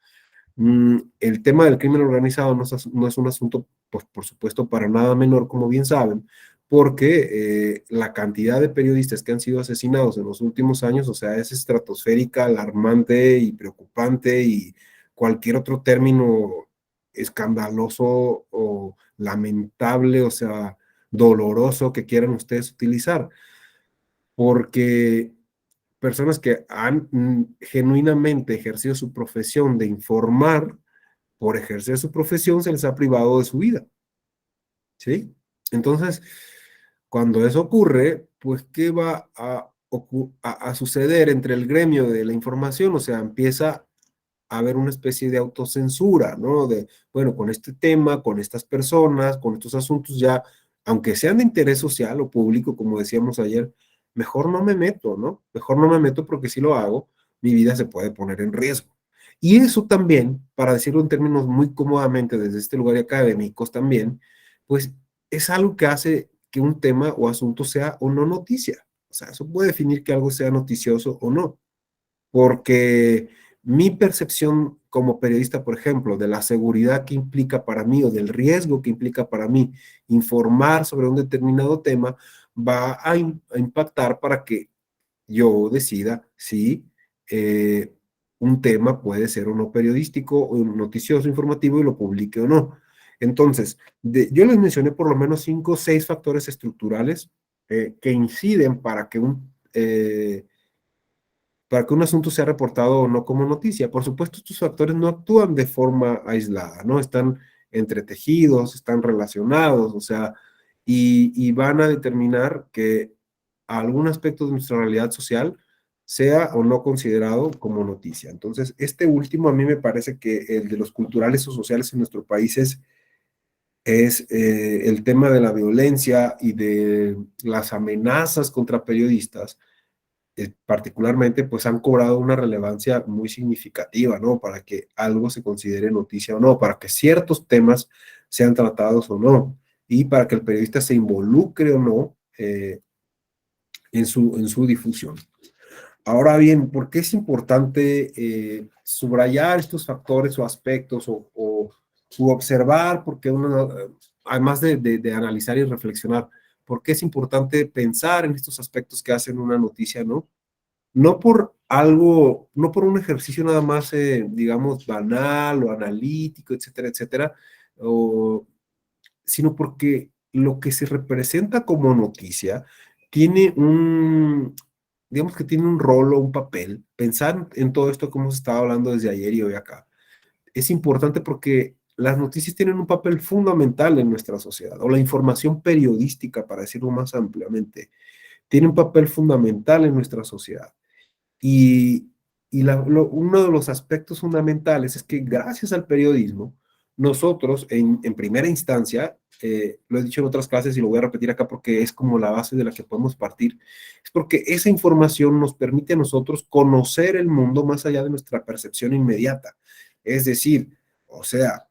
Speaker 2: el tema del crimen organizado no es un asunto, pues, por supuesto, para nada menor, como bien saben, porque la cantidad de periodistas que han sido asesinados en los últimos años, o sea, es estratosférica, alarmante y preocupante, y cualquier otro término escandaloso o lamentable, o sea, doloroso que quieran ustedes utilizar, porque personas que han genuinamente ejercido su profesión de informar, por ejercer su profesión se les ha privado de su vida, ¿sí? Entonces, cuando eso ocurre, pues, ¿qué va a suceder entre el gremio de la información? O sea, empieza a haber una especie de autocensura, ¿no? De, bueno, con este tema, con estas personas, con estos asuntos ya, aunque sean de interés social o público, como decíamos ayer, mejor no me meto, ¿no? Mejor no me meto porque si lo hago, mi vida se puede poner en riesgo. Y eso también, para decirlo en términos muy cómodamente desde este lugar académicos también, pues es algo que hace que un tema o asunto sea o no noticia. O sea, eso puede definir que algo sea noticioso o no. Porque mi percepción como periodista, por ejemplo, de la seguridad que implica para mí o del riesgo que implica para mí informar sobre un determinado tema, va a impactar para que yo decida si un tema puede ser o no periodístico o noticioso, informativo, y lo publique o no. Entonces, yo les mencioné por lo menos 5 o 6 factores estructurales que inciden para que un asunto sea reportado o no como noticia. Por supuesto, estos factores no actúan de forma aislada, ¿no? Están entretejidos, están relacionados, o sea, y van a determinar que algún aspecto de nuestra realidad social sea o no considerado como noticia. Entonces, este último a mí me parece que el de los culturales o sociales en nuestro país es el tema de la violencia y de las amenazas contra periodistas, particularmente, pues han cobrado una relevancia muy significativa, ¿no? Para que algo se considere noticia o no, para que ciertos temas sean tratados o no, y para que el periodista se involucre o no en su difusión. Ahora bien, ¿por qué es importante subrayar estos factores o aspectos o u observar, porque uno, además de analizar y reflexionar, ¿por qué es importante pensar en estos aspectos que hacen una noticia, no? No por algo, no por un ejercicio nada más, digamos, banal o analítico, etcétera, etcétera, sino porque lo que se representa como noticia tiene digamos que tiene un rol o un papel. Pensar en todo esto que hemos estado hablando desde ayer y hoy acá es importante porque las noticias tienen un papel fundamental en nuestra sociedad, o la información periodística, para decirlo más ampliamente, tiene un papel fundamental en nuestra sociedad. Y, uno de los aspectos fundamentales es que gracias al periodismo, nosotros en primera instancia, lo he dicho en otras clases y lo voy a repetir acá porque es como la base de la que podemos partir, es porque esa información nos permite a nosotros conocer el mundo más allá de nuestra percepción inmediata. Es decir, o sea,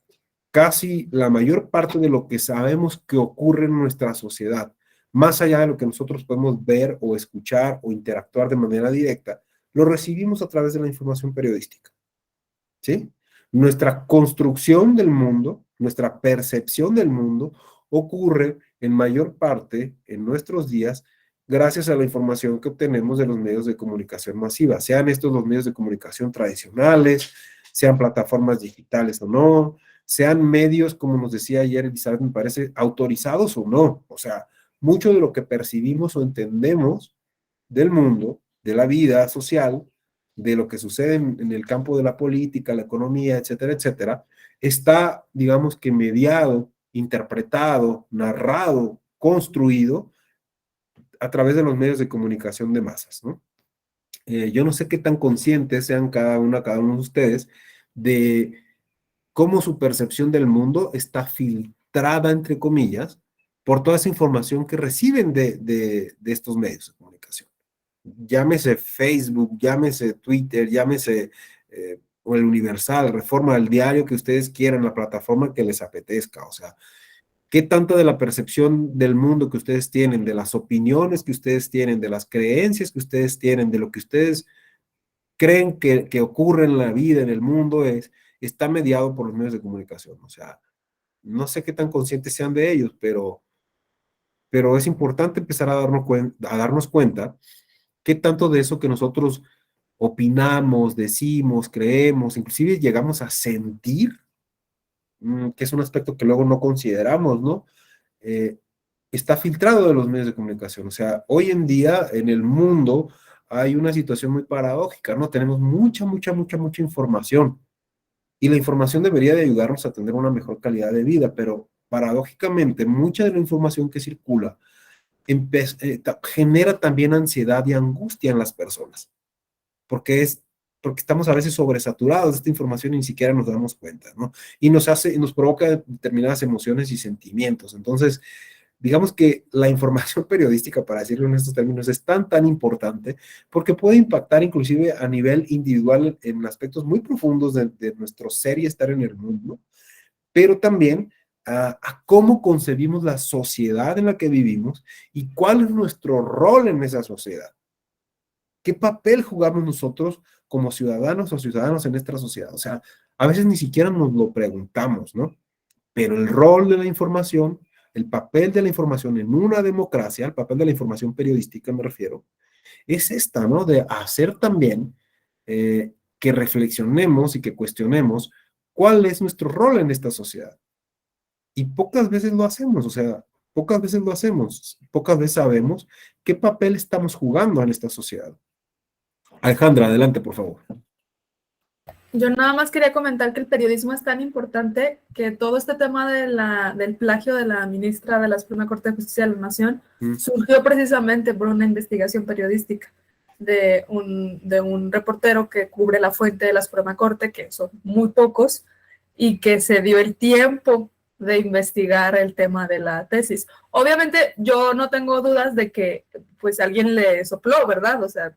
Speaker 2: casi la mayor parte de lo que sabemos que ocurre en nuestra sociedad, más allá de lo que nosotros podemos ver o escuchar o interactuar de manera directa, lo recibimos a través de la información periodística. ¿Sí? Nuestra construcción del mundo, nuestra percepción del mundo ocurre en mayor parte en nuestros días gracias a la información que obtenemos de los medios de comunicación masiva, sean estos los medios de comunicación tradicionales, sean plataformas digitales o no, sean medios, como nos decía ayer Elizabeth, me parece, autorizados o no. O sea, mucho de lo que percibimos o entendemos del mundo, de la vida social, de lo que sucede en el campo de la política, la economía, etcétera, etcétera, está, digamos que mediado, interpretado, narrado, construido a través de los medios de comunicación de masas, ¿no? Yo no sé qué tan conscientes sean cada uno de ustedes de cómo su percepción del mundo está filtrada, entre comillas, por toda esa información que reciben de estos medios de comunicación. Llámese Facebook, llámese Twitter, llámese o el Universal, Reforma, el diario que ustedes quieran, la plataforma que les apetezca. O sea, ¿qué tanto de la percepción del mundo que ustedes tienen, de las opiniones que ustedes tienen, de las creencias que ustedes tienen, de lo que ustedes creen que ocurre en la vida, en el mundo, está mediado por los medios de comunicación? O sea, no sé qué tan conscientes sean de ellos, pero es importante empezar a darnos cuenta qué tanto de eso que nosotros opinamos, decimos, creemos, inclusive llegamos a sentir, que es un aspecto que luego no consideramos, ¿no? Está filtrado de los medios de comunicación. O sea, hoy en día en el mundo hay una situación muy paradójica, ¿no? Tenemos mucha información y la información debería de ayudarnos a tener una mejor calidad de vida, pero paradójicamente mucha de la información que circula genera también ansiedad y angustia en las personas, porque estamos a veces sobresaturados de esta información y ni siquiera nos damos cuenta, ¿no? Y nos provoca determinadas emociones y sentimientos. Entonces, digamos que la información periodística, para decirlo en estos términos, es tan importante porque puede impactar inclusive a nivel individual en aspectos muy profundos de nuestro ser y estar en el mundo, pero también a cómo concebimos la sociedad en la que vivimos y cuál es nuestro rol en esa sociedad. ¿Qué papel jugamos nosotros como ciudadanos o ciudadanos en esta sociedad? O sea, a veces ni siquiera nos lo preguntamos, ¿no? Pero el rol de la información, el papel de la información en una democracia, el papel de la información periodística me refiero, es esta, ¿no? De hacer también que reflexionemos y que cuestionemos cuál es nuestro rol en esta sociedad. Y pocas veces lo hacemos, o sea, pocas veces lo hacemos, pocas veces sabemos qué papel estamos jugando en esta sociedad. Alejandra, adelante, por favor.
Speaker 8: Yo nada más quería comentar que el periodismo es tan importante que todo este tema del plagio de la ministra de la Suprema Corte de Justicia de la Nación surgió precisamente por una investigación periodística de un reportero que cubre la fuente de la Suprema Corte, que son muy pocos, y que se dio el tiempo de investigar el tema de la tesis. Obviamente yo no tengo dudas de que pues alguien le sopló, ¿verdad? O sea,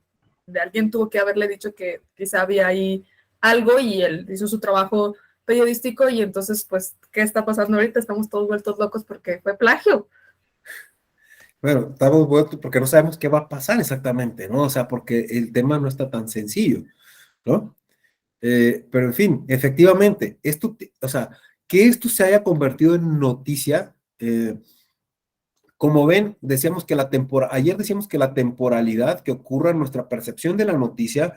Speaker 8: de alguien tuvo que haberle dicho que quizá había ahí algo y él hizo su trabajo periodístico y entonces, pues, ¿qué está pasando ahorita? Estamos todos vueltos locos porque fue plagio.
Speaker 2: Bueno, estamos vueltos porque no sabemos qué va a pasar exactamente, ¿no? O sea, porque el tema no está tan sencillo, ¿no? Pero en fin, efectivamente, o sea, que esto se haya convertido en noticia, como ven, decíamos que ayer decíamos que la temporalidad que ocurra en nuestra percepción de la noticia,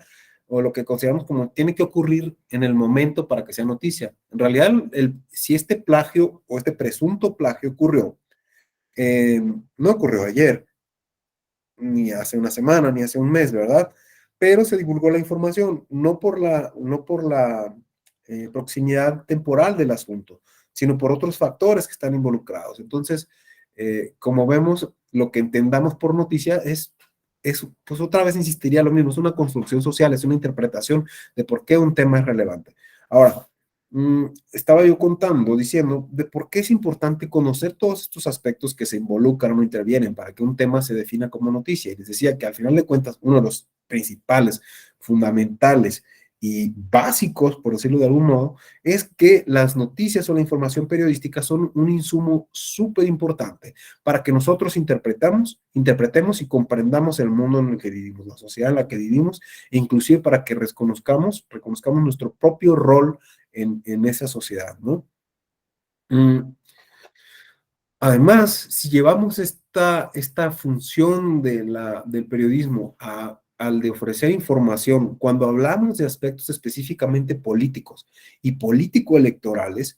Speaker 2: o lo que consideramos como tiene que ocurrir en el momento para que sea noticia. En realidad, si este plagio o este presunto plagio ocurrió, no ocurrió ayer, ni hace una semana, ni hace un mes, ¿verdad? Pero se divulgó la información, no por la proximidad temporal del asunto, sino por otros factores que están involucrados. Entonces, como vemos, lo que entendamos por noticia es, pues otra vez insistiría lo mismo, es una construcción social, es una interpretación de por qué un tema es relevante. Ahora, estaba yo diciendo de por qué es importante conocer todos estos aspectos que se involucran o intervienen para que un tema se defina como noticia. Y les decía que al final de cuentas, uno de los principales, fundamentales y básicos, por decirlo de algún modo, es que las noticias o la información periodística son un insumo súper importante para que nosotros interpretemos y comprendamos el mundo en el que vivimos, la sociedad en la que vivimos, e inclusive para que reconozcamos nuestro propio rol en esa sociedad, ¿no? Además, si llevamos esta función del periodismo al de ofrecer información, cuando hablamos de aspectos específicamente políticos y político-electorales,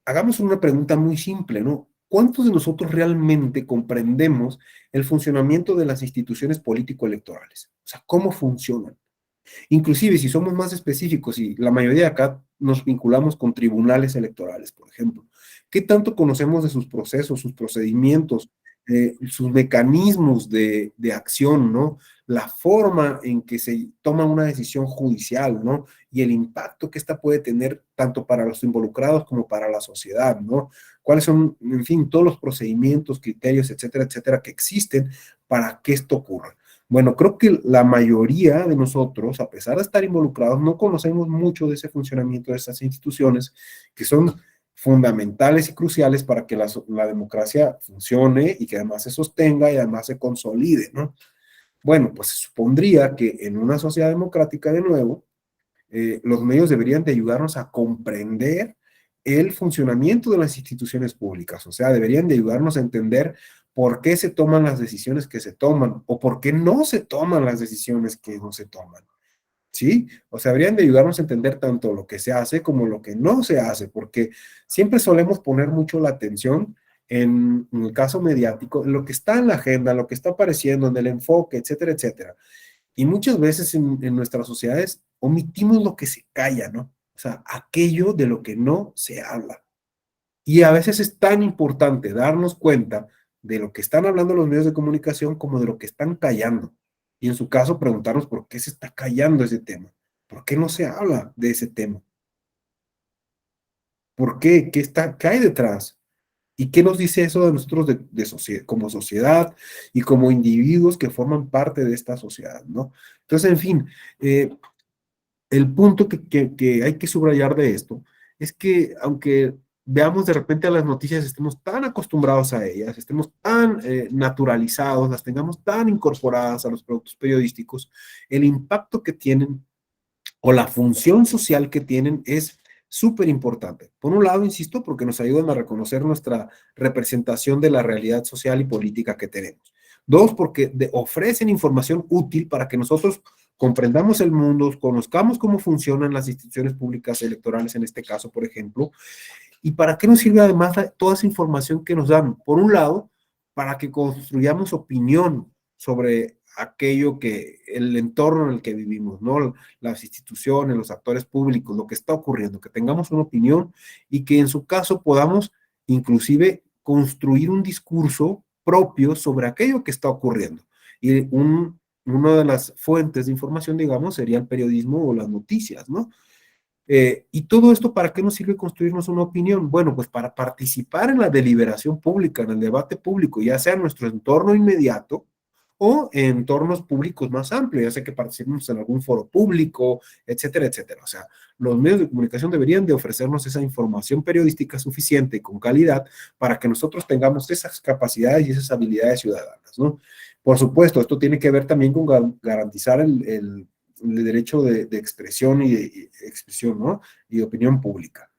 Speaker 2: hagamos una pregunta muy simple, ¿no? ¿Cuántos de nosotros realmente comprendemos el funcionamiento de las instituciones político-electorales? O sea, ¿cómo funcionan? Inclusive, si somos más específicos, y la mayoría de acá nos vinculamos con tribunales electorales, por ejemplo, ¿qué tanto conocemos de sus procesos, sus procedimientos, sus mecanismos de acción, ¿no? La forma en que se toma una decisión judicial, ¿no? Y el impacto que esta puede tener tanto para los involucrados como para la sociedad, ¿no? ¿Cuáles son, en fin, todos los procedimientos, criterios, etcétera, etcétera, que existen para que esto ocurra? Bueno, creo que la mayoría de nosotros, a pesar de estar involucrados, no conocemos mucho de ese funcionamiento de estas instituciones que son fundamentales y cruciales para que la democracia funcione y que además se sostenga y además se consolide, ¿no? Bueno, pues se supondría que en una sociedad democrática, de nuevo, los medios deberían de ayudarnos a comprender el funcionamiento de las instituciones públicas, o sea, deberían de ayudarnos a entender por qué se toman las decisiones que se toman o por qué no se toman las decisiones que no se toman, ¿sí? O sea, deberían de ayudarnos a entender tanto lo que se hace como lo que no se hace, porque siempre solemos poner mucho la atención en el caso mediático, en lo que está en la agenda, en lo que está apareciendo, en el enfoque, etcétera, etcétera. Y muchas veces en nuestras sociedades omitimos lo que se calla, ¿no? O sea, aquello de lo que no se habla. Y a veces es tan importante darnos cuenta de lo que están hablando los medios de comunicación como de lo que están callando. Y en su caso, preguntarnos por qué se está callando ese tema. ¿Por qué no se habla de ese tema? ¿Por qué? ¿Qué hay detrás? ¿Y qué nos dice eso de nosotros como sociedad y como individuos que forman parte de esta sociedad, ¿no? Entonces, en fin, el punto que hay que subrayar de esto es que aunque veamos de repente a las noticias, estemos tan acostumbrados a ellas, estemos tan naturalizados, las tengamos tan incorporadas a los productos periodísticos, el impacto que tienen o la función social que tienen es súper importante. Por un lado, insisto, porque nos ayudan a reconocer nuestra representación de la realidad social y política que tenemos. Dos, porque ofrecen información útil para que nosotros comprendamos el mundo, conozcamos cómo funcionan las instituciones públicas electorales, en este caso, por ejemplo, y para qué nos sirve además toda esa información que nos dan. Por un lado, para que construyamos opinión sobre el entorno en el que vivimos, ¿no? Las instituciones, los actores públicos, lo que está ocurriendo, que tengamos una opinión y que en su caso podamos inclusive construir un discurso propio sobre aquello que está ocurriendo. Y una de las fuentes de información, digamos, sería el periodismo o las noticias, ¿no? ¿Y todo esto para qué nos sirve construirnos una opinión? Bueno, pues para participar en la deliberación pública, en el debate público, ya sea en nuestro entorno inmediato o en entornos públicos más amplios, ya sea que participemos en algún foro público, etcétera, etcétera. O sea, los medios de comunicación deberían de ofrecernos esa información periodística suficiente y con calidad para que nosotros tengamos esas capacidades y esas habilidades ciudadanas, ¿no? Por supuesto, esto tiene que ver también con garantizar el derecho de expresión y de expresión, ¿no? Y de opinión pública.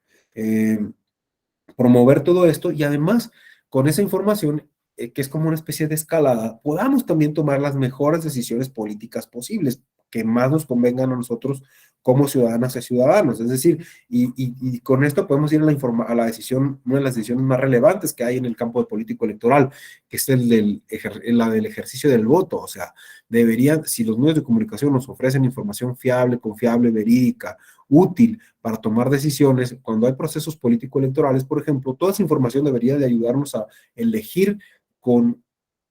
Speaker 2: promover todo esto y además con esa información, que es como una especie de escalada, podamos también tomar las mejores decisiones políticas posibles, que más nos convengan a nosotros como ciudadanas y ciudadanos. Es decir, y con esto podemos ir a la decisión, una de las decisiones más relevantes que hay en el campo de político electoral, que es la del ejercicio del voto. O sea, deberían, si los medios de comunicación nos ofrecen información fiable, confiable, verídica, útil para tomar decisiones, cuando hay procesos político-electorales, por ejemplo, toda esa información debería de ayudarnos a elegir con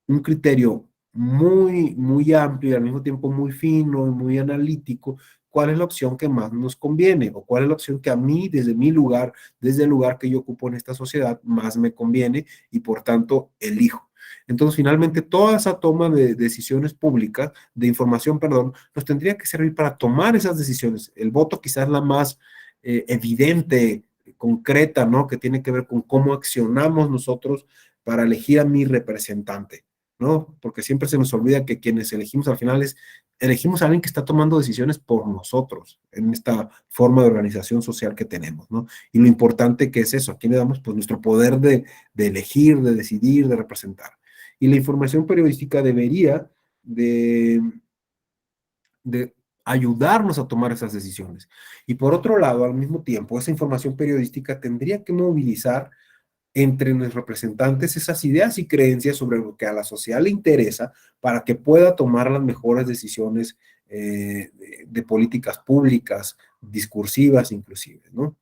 Speaker 2: un criterio muy, muy amplio y al mismo tiempo muy fino y muy analítico, cuál es la opción que más nos conviene o cuál es la opción que a mí, desde mi lugar, desde el lugar que yo ocupo en esta sociedad, más me conviene y por tanto elijo. Entonces, finalmente, toda esa toma de decisiones públicas, de información, perdón, nos tendría que servir para tomar esas decisiones. El voto quizás la más evidente, concreta, ¿no? Que tiene que ver con cómo accionamos nosotros para elegir a mi representante, ¿no? Porque siempre se nos olvida que quienes elegimos al final elegimos a alguien que está tomando decisiones por nosotros en esta forma de organización social que tenemos, ¿no? Y lo importante que es eso, aquí le damos pues nuestro poder de elegir, de decidir, de representar. Y la información periodística debería de ayudarnos a tomar esas decisiones. Y por otro lado, al mismo tiempo, esa información periodística tendría que movilizar entre los representantes esas ideas y creencias sobre lo que a la sociedad le interesa para que pueda tomar las mejores decisiones de políticas públicas, discursivas inclusive, ¿no?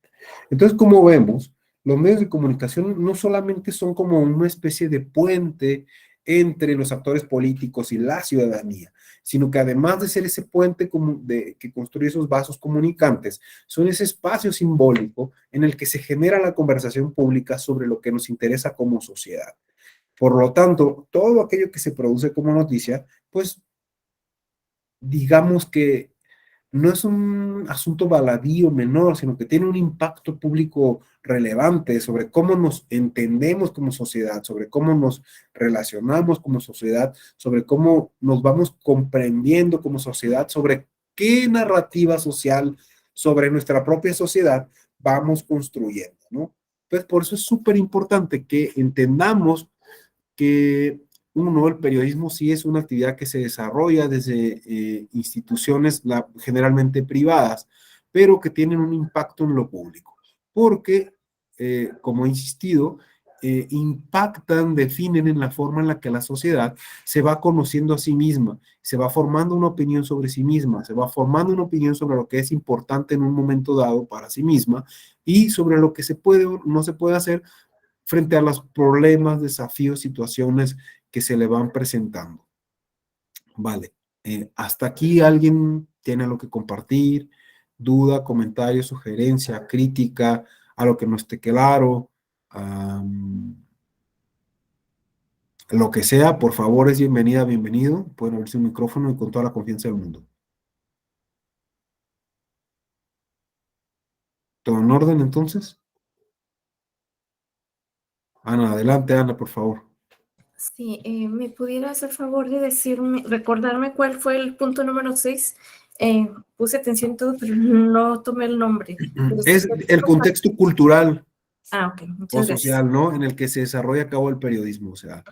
Speaker 2: Entonces, como vemos, los medios de comunicación no solamente son como una especie de puente entre los actores políticos y la ciudadanía, sino que además de ser ese puente que construye esos vasos comunicantes, son ese espacio simbólico en el que se genera la conversación pública sobre lo que nos interesa como sociedad. Por lo tanto, todo aquello que se produce como noticia, pues digamos que no es un asunto baladí o menor, sino que tiene un impacto público relevante sobre cómo nos entendemos como sociedad, sobre cómo nos relacionamos como sociedad, sobre cómo nos vamos comprendiendo como sociedad, sobre qué narrativa social sobre nuestra propia sociedad vamos construyendo, ¿no? Pues por eso es súper importante que entendamos que uno, el periodismo sí es una actividad que se desarrolla desde instituciones generalmente privadas, pero que tienen un impacto en lo público, porque, como he insistido, impactan, definen en la forma en la que la sociedad se va conociendo a sí misma, se va formando una opinión sobre sí misma, se va formando una opinión sobre lo que es importante en un momento dado para sí misma y sobre lo que se puede o no se puede hacer frente a los problemas, desafíos, situaciones que se le van presentando. Vale, hasta aquí alguien tiene algo que compartir, duda, comentario, sugerencia, crítica, a lo que no esté claro, lo que sea, por favor, es bienvenida, bienvenido. Pueden abrir su micrófono y con toda la confianza del mundo. ¿Todo en orden entonces? Ana, adelante, Ana, por favor.
Speaker 3: Sí, ¿me pudiera hacer favor de decirme, recordarme cuál fue el punto número 6? Puse atención en todo, pero no tomé el nombre.
Speaker 2: Es el contexto cultural
Speaker 3: ok,
Speaker 2: o
Speaker 3: muchas gracias.
Speaker 2: social, ¿no? En el que se desarrolla a cabo el periodismo. O sea,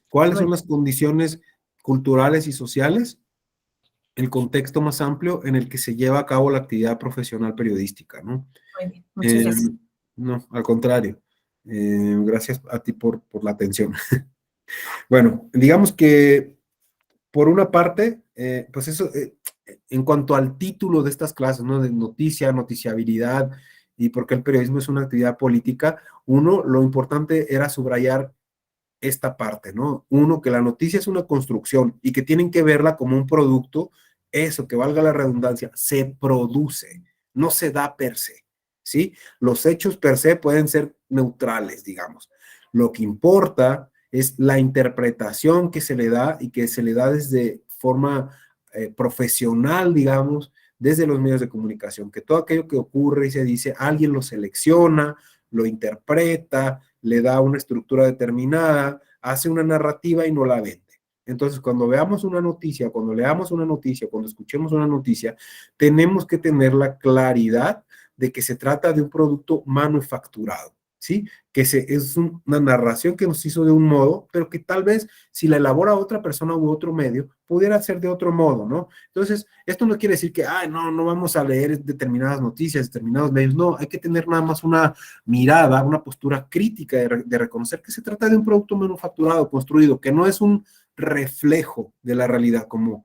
Speaker 2: ¿cuáles son las condiciones culturales y sociales? El contexto más amplio en el que se lleva a cabo la actividad profesional periodística, ¿no?
Speaker 3: Muy bien, muchas gracias.
Speaker 2: No, al contrario. Gracias a ti por la atención. Bueno, digamos que por una parte, pues eso, en cuanto al título de estas clases, ¿no? De noticia, noticiabilidad y por qué el periodismo es una actividad política, uno, lo importante era subrayar esta parte, ¿no? Uno, que la noticia es una construcción y que tienen que verla como un producto, eso, que valga la redundancia, se produce, no se da per se, ¿sí? Los hechos per se pueden ser neutrales, digamos. Lo que importa es la interpretación que se le da y que se le da desde forma profesional, digamos, desde los medios de comunicación, que todo aquello que ocurre y se dice, alguien lo selecciona, lo interpreta, le da una estructura determinada, hace una narrativa y no la vende. Entonces, cuando veamos una noticia, cuando leamos una noticia, cuando escuchemos una noticia, tenemos que tener la claridad de que se trata de un producto manufacturado, ¿sí? Es una narración que nos hizo de un modo, pero que tal vez si la elabora otra persona u otro medio, pudiera ser de otro modo, ¿no? Entonces, esto no quiere decir que, no vamos a leer determinadas noticias, determinados medios, no, hay que tener nada más una mirada, una postura crítica de reconocer que se trata de un producto manufacturado, construido, que no es un reflejo de la realidad, como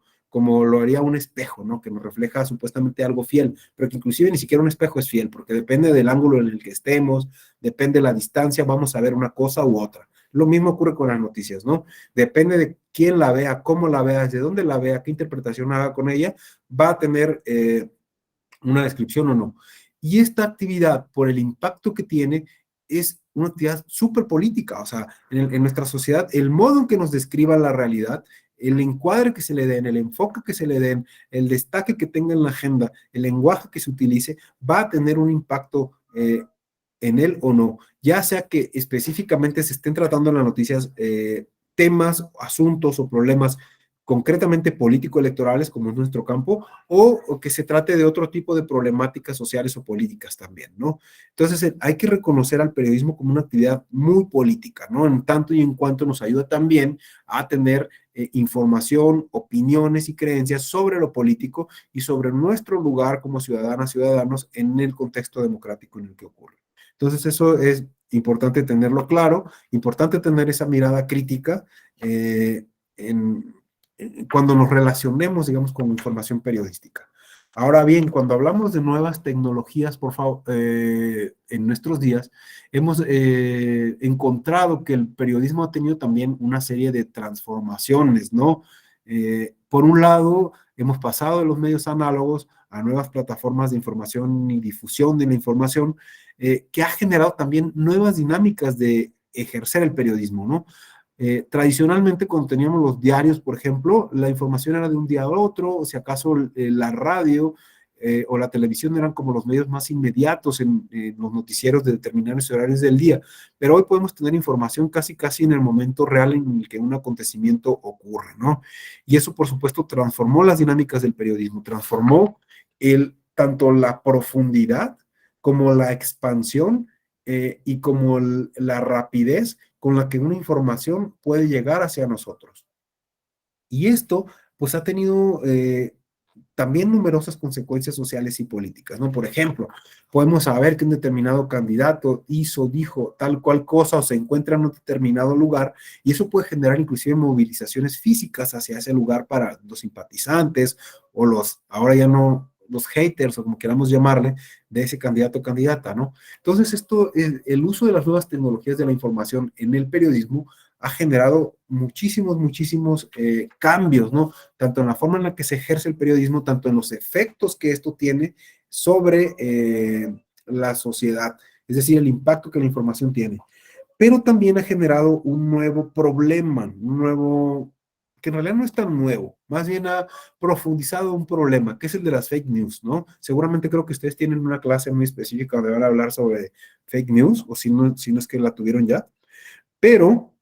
Speaker 2: lo haría un espejo, ¿no? Que nos refleja supuestamente algo fiel, pero que inclusive ni siquiera un espejo es fiel, porque depende del ángulo en el que estemos, depende de la distancia, vamos a ver una cosa u otra. Lo mismo ocurre con las noticias, ¿no? Depende de quién la vea, cómo la vea, desde dónde la vea, qué interpretación haga con ella, va a tener una descripción o no. Y esta actividad, por el impacto que tiene, es una actividad súper política. O sea, en nuestra sociedad, el modo en que nos describa la realidad, el encuadre que se le den, el enfoque que se le den, el destaque que tenga en la agenda, el lenguaje que se utilice, va a tener un impacto en él o no. Ya sea que específicamente se estén tratando en las noticias temas, asuntos o problemas concretamente político-electorales, como es nuestro campo, o que se trate de otro tipo de problemáticas sociales o políticas también, ¿no? Entonces, hay que reconocer al periodismo como una actividad muy política, ¿no? En tanto y en cuanto nos ayuda también a tener información, opiniones y creencias sobre lo político y sobre nuestro lugar como ciudadanas, ciudadanos en el contexto democrático en el que ocurre. Entonces, eso es importante tenerlo claro, importante tener esa mirada crítica cuando nos relacionemos, digamos, con información periodística. Ahora bien, cuando hablamos de nuevas tecnologías, por favor, en nuestros días, hemos encontrado que el periodismo ha tenido también una serie de transformaciones, ¿no? Por un lado, hemos pasado de los medios análogos a nuevas plataformas de información y difusión de la información, que ha generado también nuevas dinámicas de ejercer el periodismo, ¿no? Tradicionalmente, cuando teníamos los diarios, por ejemplo, la información era de un día a otro, o si acaso la radio o la televisión eran como los medios más inmediatos en los noticieros de determinados horarios del día, pero hoy podemos tener información casi en el momento real en el que un acontecimiento ocurre, ¿no? Y eso, por supuesto, transformó las dinámicas del periodismo, transformó tanto la profundidad como la expansión y como la rapidez con la que una información puede llegar hacia nosotros. Y esto, pues, ha tenido también numerosas consecuencias sociales y políticas, ¿no? Por ejemplo, podemos saber que un determinado candidato dijo tal cual cosa o se encuentra en un determinado lugar, y eso puede generar inclusive movilizaciones físicas hacia ese lugar para los simpatizantes o ahora ya no, los haters o como queramos llamarle, de ese candidato o candidata, ¿no? Entonces, el uso de las nuevas tecnologías de la información en el periodismo ha generado muchísimos cambios, ¿no? Tanto en la forma en la que se ejerce el periodismo, tanto en los efectos que esto tiene sobre la sociedad, es decir, el impacto que la información tiene. Pero también ha generado un nuevo problema, que en realidad no es tan nuevo, más bien ha profundizado un problema, que es el de las fake news, ¿no? Seguramente creo que ustedes tienen una clase muy específica donde van a hablar sobre fake news, o si no es que la tuvieron ya, pero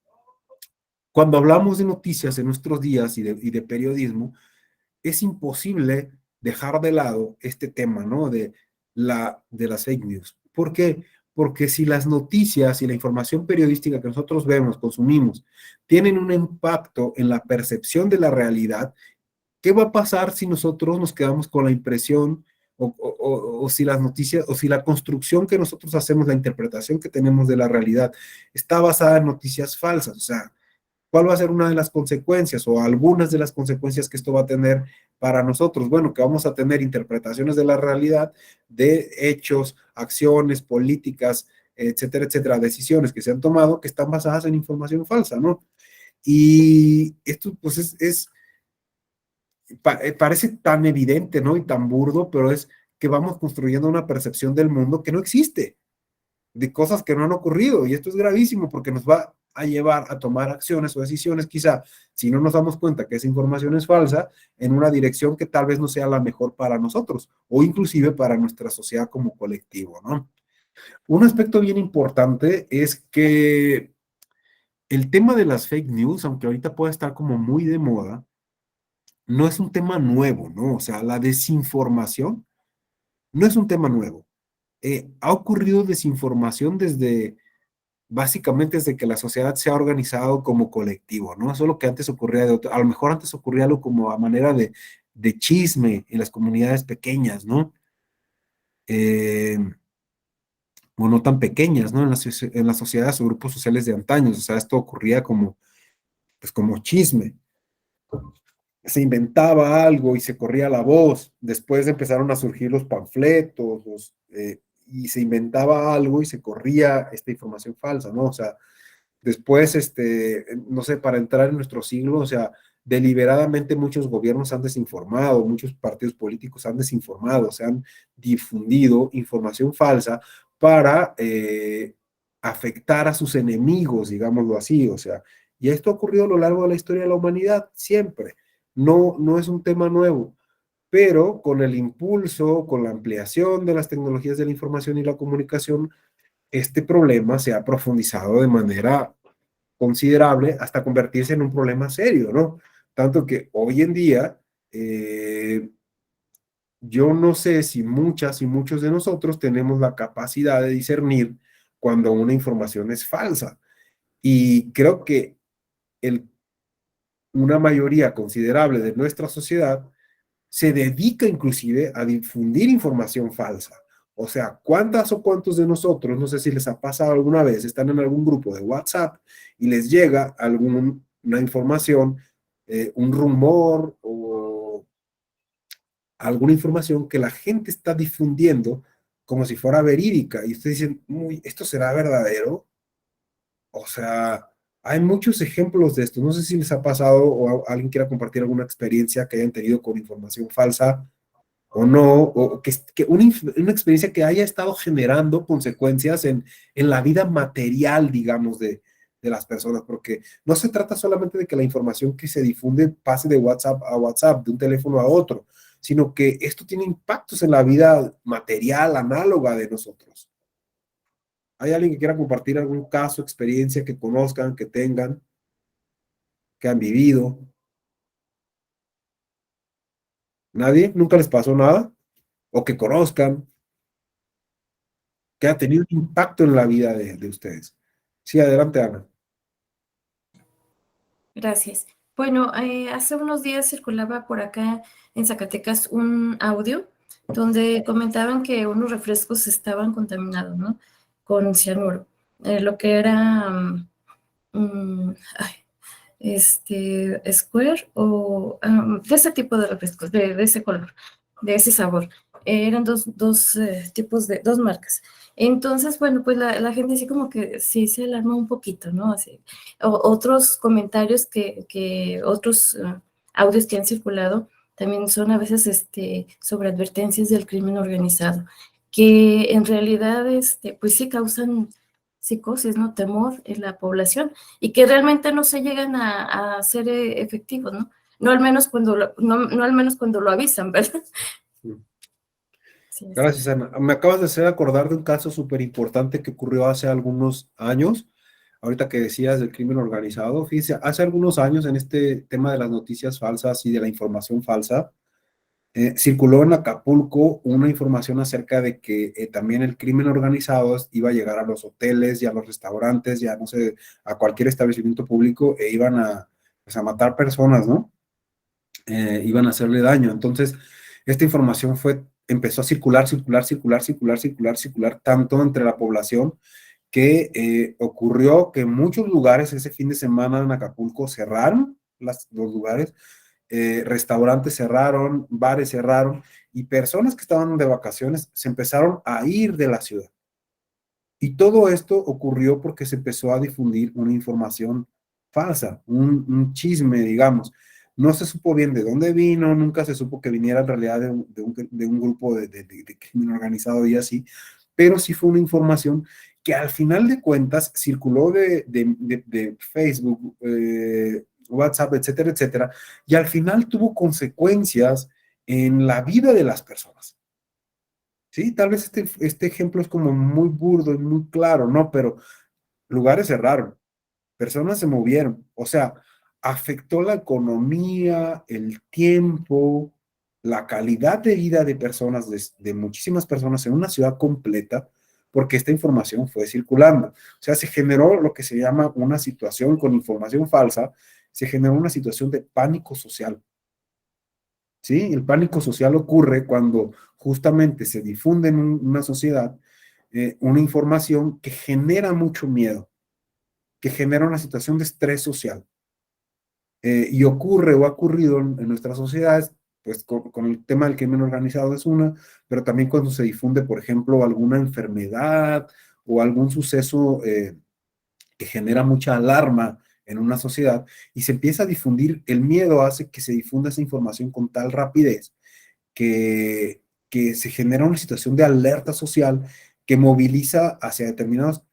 Speaker 2: cuando hablamos de noticias en nuestros días y de periodismo, es imposible dejar de lado este tema, ¿no? De las fake news. ¿Por qué? Porque si las noticias y la información periodística que nosotros vemos, consumimos, tienen un impacto en la percepción de la realidad, ¿qué va a pasar si nosotros nos quedamos con la impresión o si las noticias, o si la construcción que nosotros hacemos, la interpretación que tenemos de la realidad, está basada en noticias falsas? O sea, ¿cuál va a ser una de las consecuencias o algunas de las consecuencias que esto va a tener para nosotros? Bueno, que vamos a tener interpretaciones de la realidad, de hechos, acciones, políticas, etcétera, etcétera, decisiones que se han tomado que están basadas en información falsa, ¿no? Y esto, pues, parece tan evidente, ¿no? Y tan burdo, pero es que vamos construyendo una percepción del mundo que no existe, de cosas que no han ocurrido, y esto es gravísimo porque nos va a llevar a tomar acciones o decisiones, quizá, si no nos damos cuenta que esa información es falsa, en una dirección que tal vez no sea la mejor para nosotros, o inclusive para nuestra sociedad como colectivo, ¿no? Un aspecto bien importante es que el tema de las fake news, aunque ahorita puede estar como muy de moda, no es un tema nuevo, ¿no? O sea, la desinformación no es un tema nuevo. ha ocurrido desinformación básicamente desde que la sociedad se ha organizado como colectivo, ¿no? Eso es lo que antes ocurría a lo mejor antes ocurría algo como a manera de chisme en las comunidades pequeñas, ¿no? Eh, o no tan pequeñas, ¿no? En las sociedades o grupos sociales de antaños, o sea, esto ocurría como, pues como chisme. Se inventaba algo y se corría la voz. Después empezaron a surgir los panfletos, y se inventaba algo y se corría esta información falsa, ¿no? O sea, después, no sé, para entrar en nuestro siglo, o sea, deliberadamente muchos gobiernos han desinformado, muchos partidos políticos han desinformado, se han difundido información falsa para afectar a sus enemigos, digámoslo así, o sea, y esto ha ocurrido a lo largo de la historia de la humanidad, siempre. No es un tema nuevo, pero con el impulso, con la ampliación de las tecnologías de la información y la comunicación, este problema se ha profundizado de manera considerable hasta convertirse en un problema serio, ¿no? Tanto que hoy en día, yo no sé si muchas y muchos de nosotros tenemos la capacidad de discernir cuando una información es falsa. Y creo que el, una mayoría considerable de nuestra sociedad se dedica inclusive a difundir información falsa. O sea, ¿cuántas o cuántos de nosotros, no sé si les ha pasado alguna vez, están en algún grupo de WhatsApp y les llega alguna información, un rumor o alguna información que la gente está difundiendo como si fuera verídica y ustedes dicen, uy, ¿esto será verdadero? O sea, hay muchos ejemplos de esto. No sé si les ha pasado o alguien quiera compartir alguna experiencia que hayan tenido con información falsa o no, o que una experiencia que haya estado generando consecuencias en la vida material, digamos, de las personas, porque no se trata solamente de que la información que se difunde pase de WhatsApp a WhatsApp, de un teléfono a otro, sino que esto tiene impactos en la vida material, análoga de nosotros. ¿Hay alguien que quiera compartir algún caso, experiencia que conozcan, que tengan, que han vivido? ¿Nadie? ¿Nunca les pasó nada? ¿O que conozcan, que ha tenido un impacto en la vida de ustedes? Sí, adelante, Ana.
Speaker 3: Gracias. Bueno, hace unos días circulaba por acá en Zacatecas un audio donde comentaban que unos refrescos estaban contaminados, ¿no? Con cianuro. Lo que era ay, Square o de ese tipo de refrescos, de ese color, de ese sabor. Eran dos tipos de, dos marcas. Entonces, bueno, pues la gente así como que sí se alarmó un poquito, ¿no? Así, otros comentarios otros audios que han circulado también son a veces sobre advertencias del crimen organizado, que en realidad, pues sí causan psicosis, ¿no? Temor en la población y que realmente no se llegan a ser efectivos, ¿no? No al menos no al menos cuando lo avisan, ¿verdad? Sí,
Speaker 2: Gracias, Ana. Me acabas de hacer acordar de un caso súper importante que ocurrió hace algunos años. Ahorita que decías del crimen organizado, fíjese, hace algunos años en este tema de las noticias falsas y de la información falsa, circuló en Acapulco una información acerca de que también el crimen organizado iba a llegar a los hoteles y a los restaurantes, ya no sé, a cualquier establecimiento público e iban pues, a matar personas, ¿no? Iban a hacerle daño. Entonces, esta información empezó a circular tanto entre la población que ocurrió que muchos lugares ese fin de semana en Acapulco cerraron los lugares, restaurantes cerraron, bares cerraron y personas que estaban de vacaciones se empezaron a ir de la ciudad. Y todo esto ocurrió porque se empezó a difundir una información falsa, un chisme, digamos. No se supo bien de dónde vino, nunca se supo que viniera en realidad de un grupo de crimen organizado y así, pero sí fue una información que al final de cuentas circuló de Facebook, WhatsApp, etcétera, etcétera, y al final tuvo consecuencias en la vida de las personas. Sí, tal vez este ejemplo es como muy burdo y muy claro, ¿no? Pero lugares cerraron, personas se movieron, o sea, afectó la economía, el tiempo,
Speaker 9: la calidad de vida de personas, de muchísimas personas en una ciudad completa, porque esta información fue circulando. O sea, se generó lo que se llama una situación con información falsa, se generó una situación de pánico social. ¿Sí? El pánico social ocurre cuando justamente se difunde en una sociedad una información que genera mucho miedo, que genera una situación de estrés social. Y ocurre o ha ocurrido en nuestras sociedades, pues con el tema del crimen organizado es una, pero también cuando se difunde, por ejemplo, alguna enfermedad o algún suceso que genera mucha alarma en una sociedad y se empieza a difundir, el miedo hace que se difunda esa información con tal rapidez que se genera una situación de alerta social que moviliza hacia determinados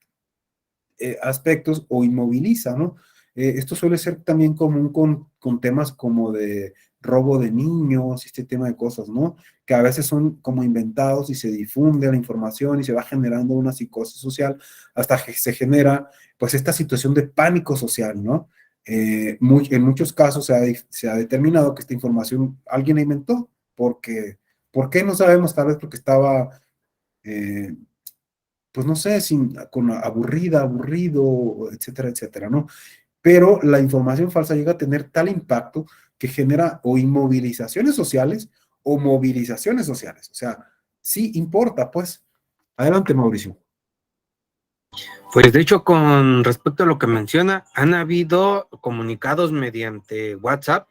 Speaker 9: aspectos o inmoviliza, ¿no? Esto suele ser también común con temas como de robo de niños y este tema de cosas, ¿no? Que a veces son como inventados y se difunde la información y se va generando una psicosis social hasta que se genera, pues, esta situación de pánico social, ¿no? En muchos casos se ha determinado que esta información alguien la inventó, porque, ¿por qué? No sabemos, tal vez porque estaba... pues no sé, aburrido, etcétera, etcétera, ¿no? Pero la información falsa llega a tener tal impacto que genera o inmovilizaciones sociales o movilizaciones sociales. O sea, sí importa, pues. Adelante, Mauricio.
Speaker 4: Pues de hecho, con respecto a lo que menciona, han habido comunicados mediante WhatsApp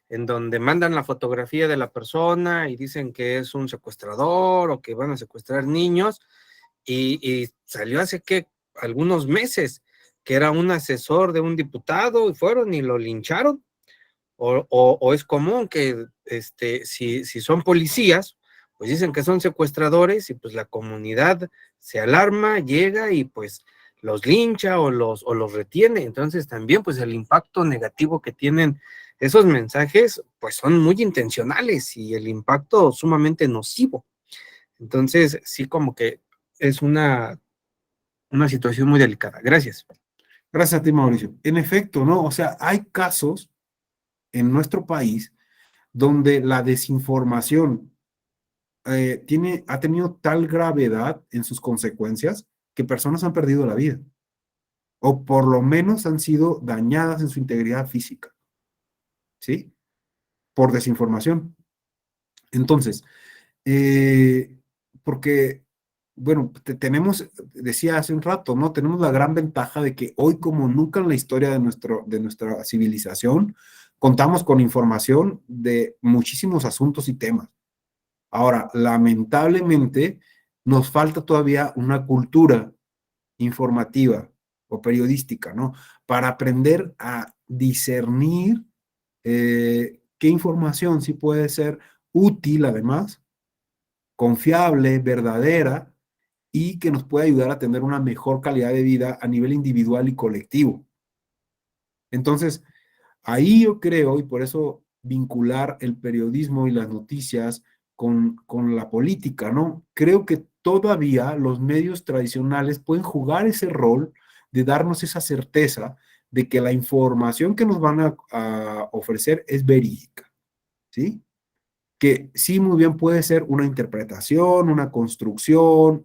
Speaker 4: en donde mandan la fotografía de la persona y dicen que es un secuestrador o que van a secuestrar niños, y salió hace que algunos meses que era un asesor de un diputado y fueron y lo lincharon. O es común que si son policías, pues dicen que son secuestradores y pues la comunidad se alarma, llega y pues los lincha o los retiene. Entonces también pues el impacto negativo que tienen esos mensajes pues son muy intencionales y el impacto sumamente nocivo. Entonces sí, como que es una situación muy delicada. Gracias.
Speaker 9: Gracias a ti, Mauricio. En efecto, ¿no? O sea, hay casos en nuestro país donde la desinformación ha tenido tal gravedad en sus consecuencias que personas han perdido la vida, o por lo menos han sido dañadas en su integridad física, ¿sí? Por desinformación. Entonces, porque, bueno, decía hace un rato, ¿no? Tenemos la gran ventaja de que hoy, como nunca en la historia de nuestra civilización, contamos con información de muchísimos asuntos y temas. Ahora, lamentablemente, nos falta todavía una cultura informativa o periodística, ¿no? Para aprender a discernir qué información sí puede ser útil, además, confiable, verdadera, y que nos puede ayudar a tener una mejor calidad de vida a nivel individual y colectivo. Entonces, ahí yo creo, y por eso vincular el periodismo y las noticias con la política, ¿no? Creo que todavía los medios tradicionales pueden jugar ese rol de darnos esa certeza de que la información que nos van a ofrecer es verídica, ¿sí? Que sí, muy bien puede ser una interpretación, una construcción,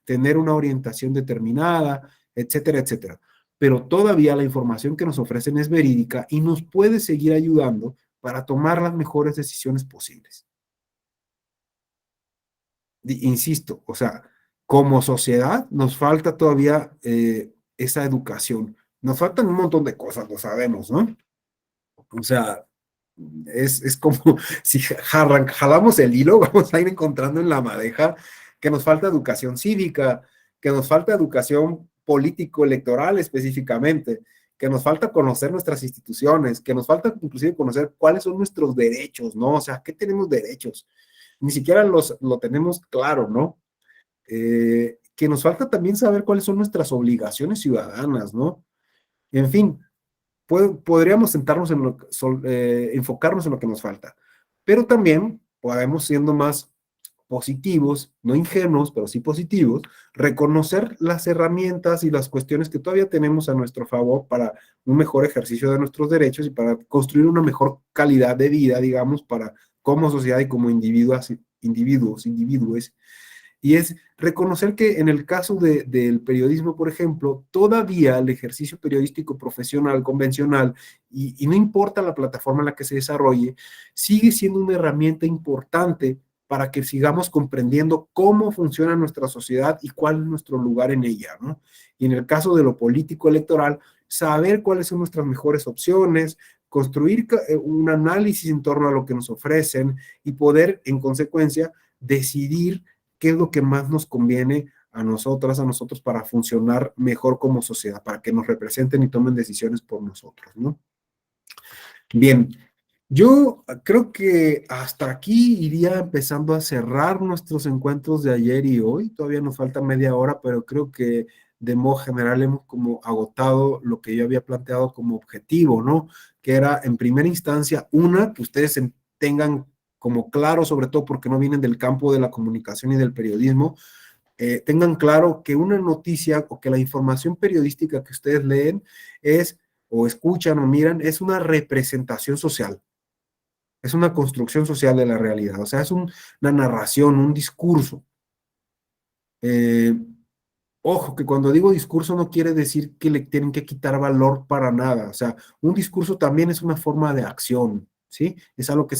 Speaker 9: tener una orientación determinada, etcétera, etcétera. Pero todavía la información que nos ofrecen es verídica y nos puede seguir ayudando para tomar las mejores decisiones posibles. Insisto, o sea, como sociedad nos falta todavía esa educación. Nos faltan un montón de cosas, lo sabemos, ¿no? O sea, es como si jalamos el hilo, vamos a ir encontrando en la madeja que nos falta educación cívica, que nos falta educación político-electoral específicamente, que nos falta conocer nuestras instituciones, que nos falta inclusive conocer cuáles son nuestros derechos, ¿no? O sea, ¿qué tenemos derechos? Ni siquiera lo tenemos claro, ¿no? Que nos falta también saber cuáles son nuestras obligaciones ciudadanas, ¿no? En fin, podríamos sentarnos enfocarnos en lo que nos falta, pero también podemos, siendo más positivos, no ingenuos, pero sí positivos, reconocer las herramientas y las cuestiones que todavía tenemos a nuestro favor para un mejor ejercicio de nuestros derechos y para construir una mejor calidad de vida, digamos, para
Speaker 2: como sociedad y como individuos, y es reconocer que en el caso del periodismo, por ejemplo, todavía el ejercicio periodístico profesional, convencional, y no importa la plataforma en la que se desarrolle, sigue siendo una herramienta importante para que sigamos comprendiendo cómo funciona nuestra sociedad y cuál es nuestro lugar en ella, ¿no? Y en el caso de lo político electoral, saber cuáles son nuestras mejores opciones, construir un análisis en torno a lo que nos ofrecen y poder, en consecuencia, decidir qué es lo que más nos conviene a nosotros para funcionar mejor como sociedad, para que nos representen y tomen decisiones por nosotros, ¿no? Bien, yo creo que hasta aquí iría empezando a cerrar nuestros encuentros de ayer y hoy. Todavía nos falta media hora, pero creo que de modo general hemos como agotado lo que yo había planteado como objetivo, ¿no? Que era en primera instancia, que ustedes tengan como claro, sobre todo porque no vienen del campo de la comunicación y del periodismo, tengan claro que una noticia o que la información periodística que ustedes leen es, o escuchan o miran, es una representación social. Es una construcción social de la realidad, o sea, es una narración, un discurso. Ojo, que cuando digo discurso no quiere decir que le tienen que quitar valor para nada, o sea, un discurso también es una forma de acción, ¿sí? Es algo que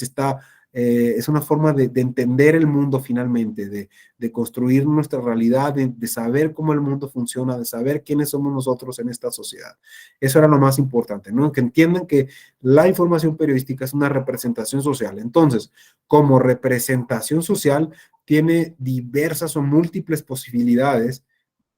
Speaker 2: es una forma de entender el mundo finalmente, de construir nuestra realidad, de saber cómo el mundo funciona, de saber quiénes somos nosotros en esta sociedad. Eso era lo más importante, ¿no? Que entiendan que la información periodística es una representación social. Entonces, como representación social, tiene diversas o múltiples posibilidades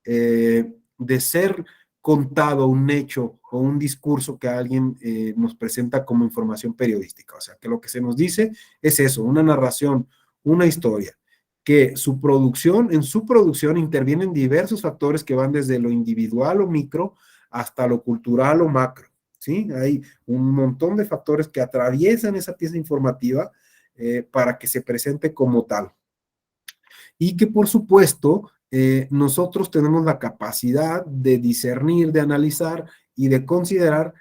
Speaker 2: de ser contado un hecho o un discurso que alguien nos presenta como información periodística. O sea, que lo que se nos dice es eso, una narración, una historia, que en su producción intervienen diversos factores que van desde lo individual o micro hasta lo cultural o macro, ¿sí? Hay un montón de factores que atraviesan esa pieza informativa para que se presente como tal. Y que, por supuesto, nosotros tenemos la capacidad de discernir, de analizar y de considerar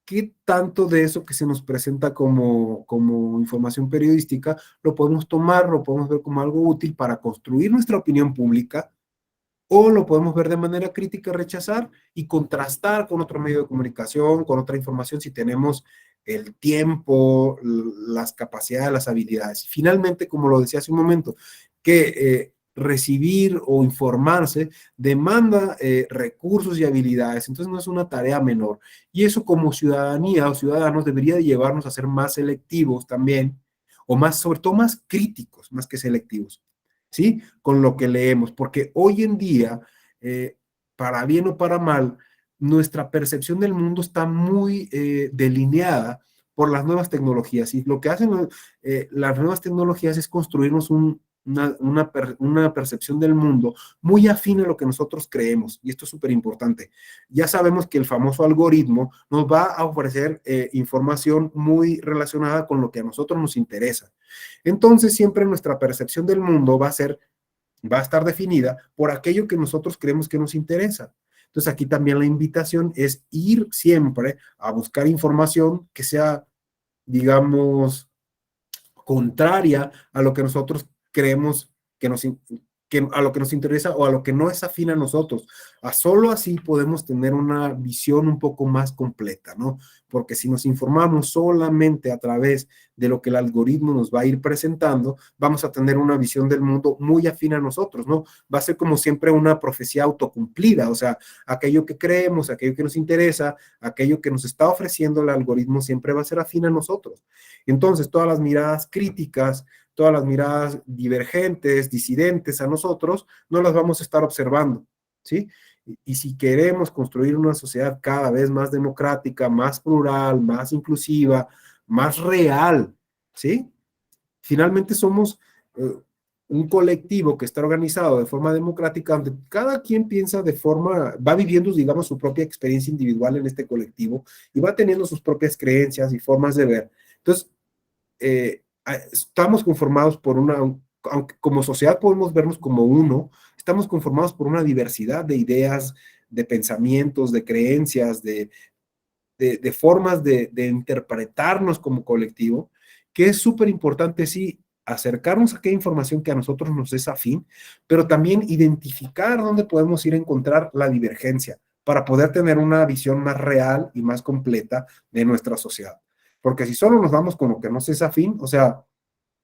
Speaker 2: qué tanto de eso que se nos presenta como información periodística lo podemos tomar, lo podemos ver como algo útil para construir nuestra opinión pública, o lo podemos ver de manera crítica, rechazar y contrastar con otro medio de comunicación, con otra información, si tenemos el tiempo, las capacidades, las habilidades. Finalmente, como lo decía hace un momento, que recibir o informarse demanda recursos y habilidades, entonces no es una tarea menor. Y eso como ciudadanía o ciudadanos debería de llevarnos a ser más selectivos también, o más, sobre todo más críticos, más que selectivos, ¿sí? Con lo que leemos, porque hoy en día, para bien o para mal, nuestra percepción del mundo está muy delineada por las nuevas tecnologías, y lo que hacen las nuevas tecnologías es construirnos una percepción del mundo muy afín a lo que nosotros creemos, y esto es súper importante. Ya sabemos que el famoso algoritmo nos va a ofrecer información muy relacionada con lo que a nosotros nos interesa. Entonces, siempre nuestra percepción del mundo va a estar definida por aquello que nosotros creemos que nos interesa. Entonces, aquí también la invitación es ir siempre a buscar información que sea, digamos, contraria a lo que nosotros creemos que a lo que nos interesa o a lo que no es afín a nosotros. Solo así podemos tener una visión un poco más completa, ¿no? Porque si nos informamos solamente a través de lo que el algoritmo nos va a ir presentando, vamos a tener una visión del mundo muy afín a nosotros, ¿no? Va a ser como siempre una profecía autocumplida, o sea, aquello que creemos, aquello que nos interesa, aquello que nos está ofreciendo el algoritmo siempre va a ser afín a nosotros. Entonces, todas las miradas críticas, todas las miradas divergentes, disidentes a nosotros, no las vamos a estar observando, ¿sí? Y si queremos construir una sociedad cada vez más democrática, más plural, más inclusiva, más real, ¿sí? Finalmente somos un colectivo que está organizado de forma democrática, donde cada quien piensa va viviendo, digamos, su propia experiencia individual en este colectivo y va teniendo sus propias creencias y formas de ver. Entonces, estamos conformados aunque como sociedad podemos vernos como uno, estamos conformados por una diversidad de ideas, de pensamientos, de creencias, de formas de interpretarnos como colectivo,
Speaker 9: que es súper importante, sí, acercarnos a aquella información que a nosotros nos es afín, pero también identificar dónde podemos ir a encontrar la divergencia para poder tener una visión más real y más completa de nuestra sociedad. Porque si solo nos vamos con lo que nos es afín, o sea,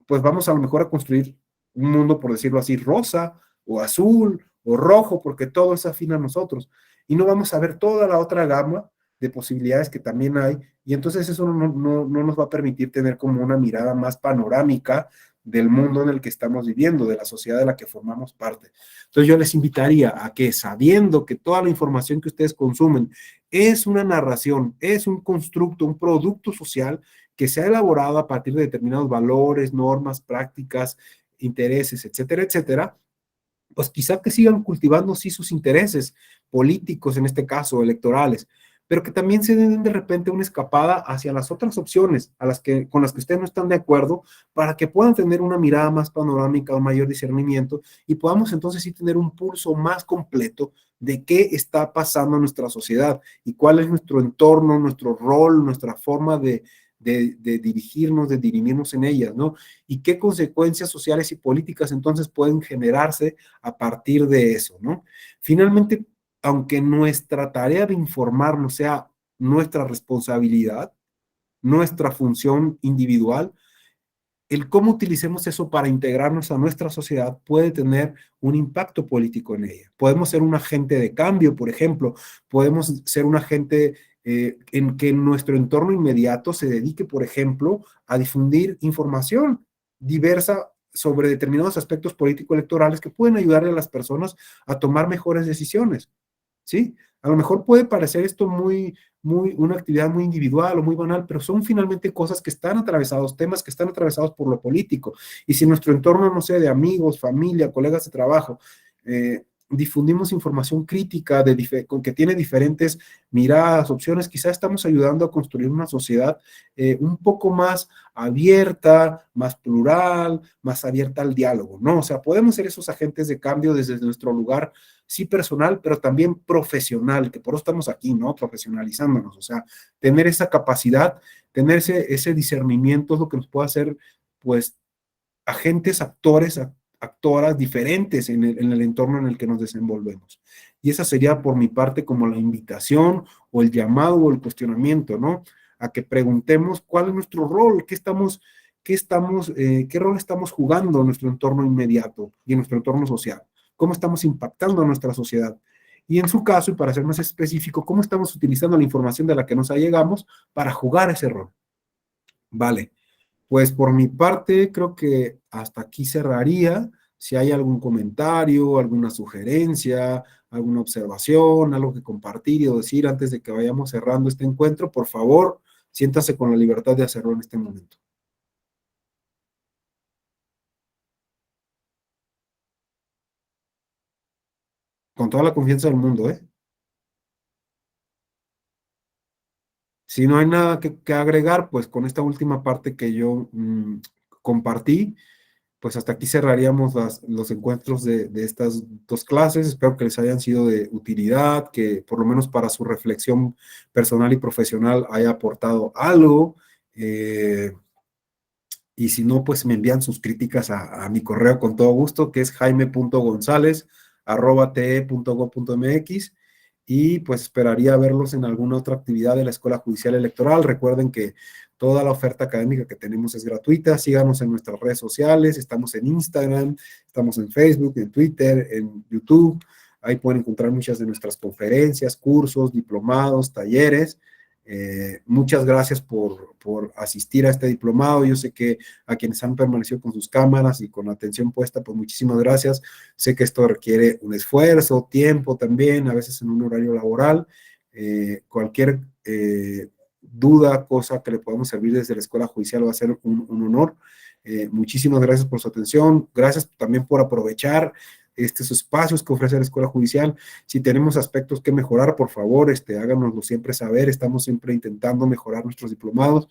Speaker 9: pues vamos a lo mejor a construir un mundo, por decirlo así, rosa o azul o rojo, porque todo es afín a nosotros. Y no vamos a ver toda la otra gama de posibilidades que también hay, y entonces eso no nos va a permitir tener como una mirada más panorámica del mundo en el que estamos viviendo, de la sociedad de la que formamos parte. Entonces yo les invitaría a que, sabiendo que toda la información que ustedes consumen es una narración, es un constructo, un producto social que se ha elaborado a partir de determinados valores, normas, prácticas, intereses, etcétera, etcétera, pues quizá que sigan cultivando sí sus intereses políticos, en este caso electorales, pero que también se den de repente una escapada hacia las otras opciones con las que ustedes no están de acuerdo, para que puedan tener una mirada más panorámica, un mayor discernimiento, y podamos entonces sí tener un pulso más completo de qué está pasando en nuestra sociedad y cuál es nuestro entorno, nuestro rol, nuestra forma de dirigirnos, de dirimirnos en ellas, ¿no? Y qué consecuencias sociales y políticas entonces pueden generarse a partir de eso, ¿no? Finalmente, aunque nuestra tarea de informarnos sea nuestra responsabilidad, nuestra función individual, el cómo utilicemos eso para integrarnos a nuestra sociedad puede tener un impacto político en ella. Podemos ser un agente de cambio, por ejemplo, podemos ser un agente en que nuestro entorno inmediato se dedique, por ejemplo, a difundir información diversa sobre determinados aspectos político-electorales que pueden ayudarle a las personas a tomar mejores decisiones, ¿sí? A lo mejor puede parecer esto una actividad muy individual o muy banal, pero son finalmente cosas que están atravesados, temas que están atravesados por lo político. Y si nuestro entorno, no sé, de amigos, familia, colegas de trabajo, difundimos información crítica que tiene diferentes miradas, opciones, quizás estamos ayudando a construir una sociedad un poco más abierta, más plural, más abierta al diálogo, ¿no? O sea, podemos ser esos agentes de cambio desde nuestro lugar, sí personal, pero también profesional, que por eso estamos aquí, ¿no? Profesionalizándonos, o sea, tener esa capacidad, tener ese discernimiento es lo que nos puede hacer, pues, agentes, actoras diferentes en el entorno en el que nos desenvolvemos. Y esa sería por mi parte como la invitación o el llamado o el cuestionamiento, ¿no? A que preguntemos cuál es nuestro rol, qué rol estamos jugando en nuestro entorno inmediato y en nuestro entorno social, cómo estamos impactando a nuestra sociedad. Y en su caso, y para ser más específico, cómo estamos utilizando la información de la que nos allegamos para jugar ese rol. Vale. Pues por mi parte, creo que hasta aquí cerraría. Si hay algún comentario, alguna sugerencia, alguna observación, algo que compartir o decir antes de que vayamos cerrando este encuentro, por favor, siéntase con la libertad de hacerlo en este momento. Con toda la confianza del mundo, ¿eh? Si no hay nada que agregar, pues con esta última parte que yo compartí, pues hasta aquí cerraríamos los encuentros de estas dos clases. Espero que les hayan sido de utilidad, que por lo menos para su reflexión personal y profesional haya aportado algo. Y si no, pues me envían sus críticas a mi correo con todo gusto, que es jaime.gonzalez@te.gov.mx. Y pues esperaría verlos en alguna otra actividad de la Escuela Judicial Electoral. Recuerden que toda la oferta académica que tenemos es gratuita. Síganos en nuestras redes sociales. Estamos en Instagram, estamos en Facebook, en Twitter, en YouTube. Ahí pueden encontrar muchas de nuestras conferencias, cursos, diplomados, talleres. Muchas gracias por asistir a este diplomado. Yo sé que a quienes han permanecido con sus cámaras y con la atención puesta, pues muchísimas gracias. Sé que esto requiere un esfuerzo, tiempo también, a veces en un horario laboral. Cualquier duda, cosa que le podamos servir desde la Escuela Judicial va a ser un honor. Muchísimas gracias por su atención. Gracias también por aprovechar estos espacios que ofrece la Escuela Judicial. Si tenemos aspectos que mejorar, por favor, háganoslo siempre saber. Estamos siempre intentando mejorar nuestros diplomados.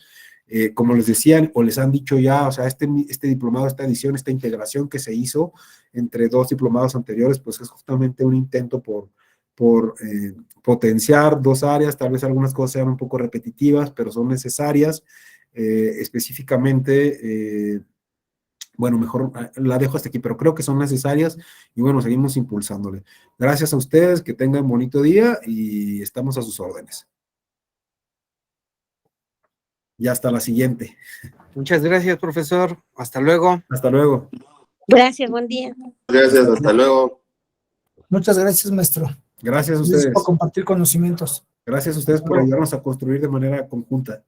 Speaker 9: Como les decían o les han dicho ya, o sea, este diplomado, esta edición, esta integración que se hizo entre dos diplomados anteriores, pues es justamente un intento por potenciar dos áreas. Tal vez algunas cosas sean un poco repetitivas, pero son necesarias.
Speaker 2: específicamente, bueno, mejor la dejo hasta aquí, pero creo que son necesarias y bueno, seguimos impulsándole. Gracias a ustedes, que tengan bonito día y estamos a sus órdenes. Y hasta la siguiente.
Speaker 4: Muchas gracias, profesor. Hasta luego.
Speaker 2: Hasta luego.
Speaker 10: Gracias, buen día.
Speaker 1: Gracias, hasta luego.
Speaker 7: Muchas gracias, maestro.
Speaker 2: Gracias a
Speaker 7: Gracias
Speaker 2: ustedes.
Speaker 7: por compartir conocimientos.
Speaker 2: Gracias a ustedes por ayudarnos a construir de manera conjunta.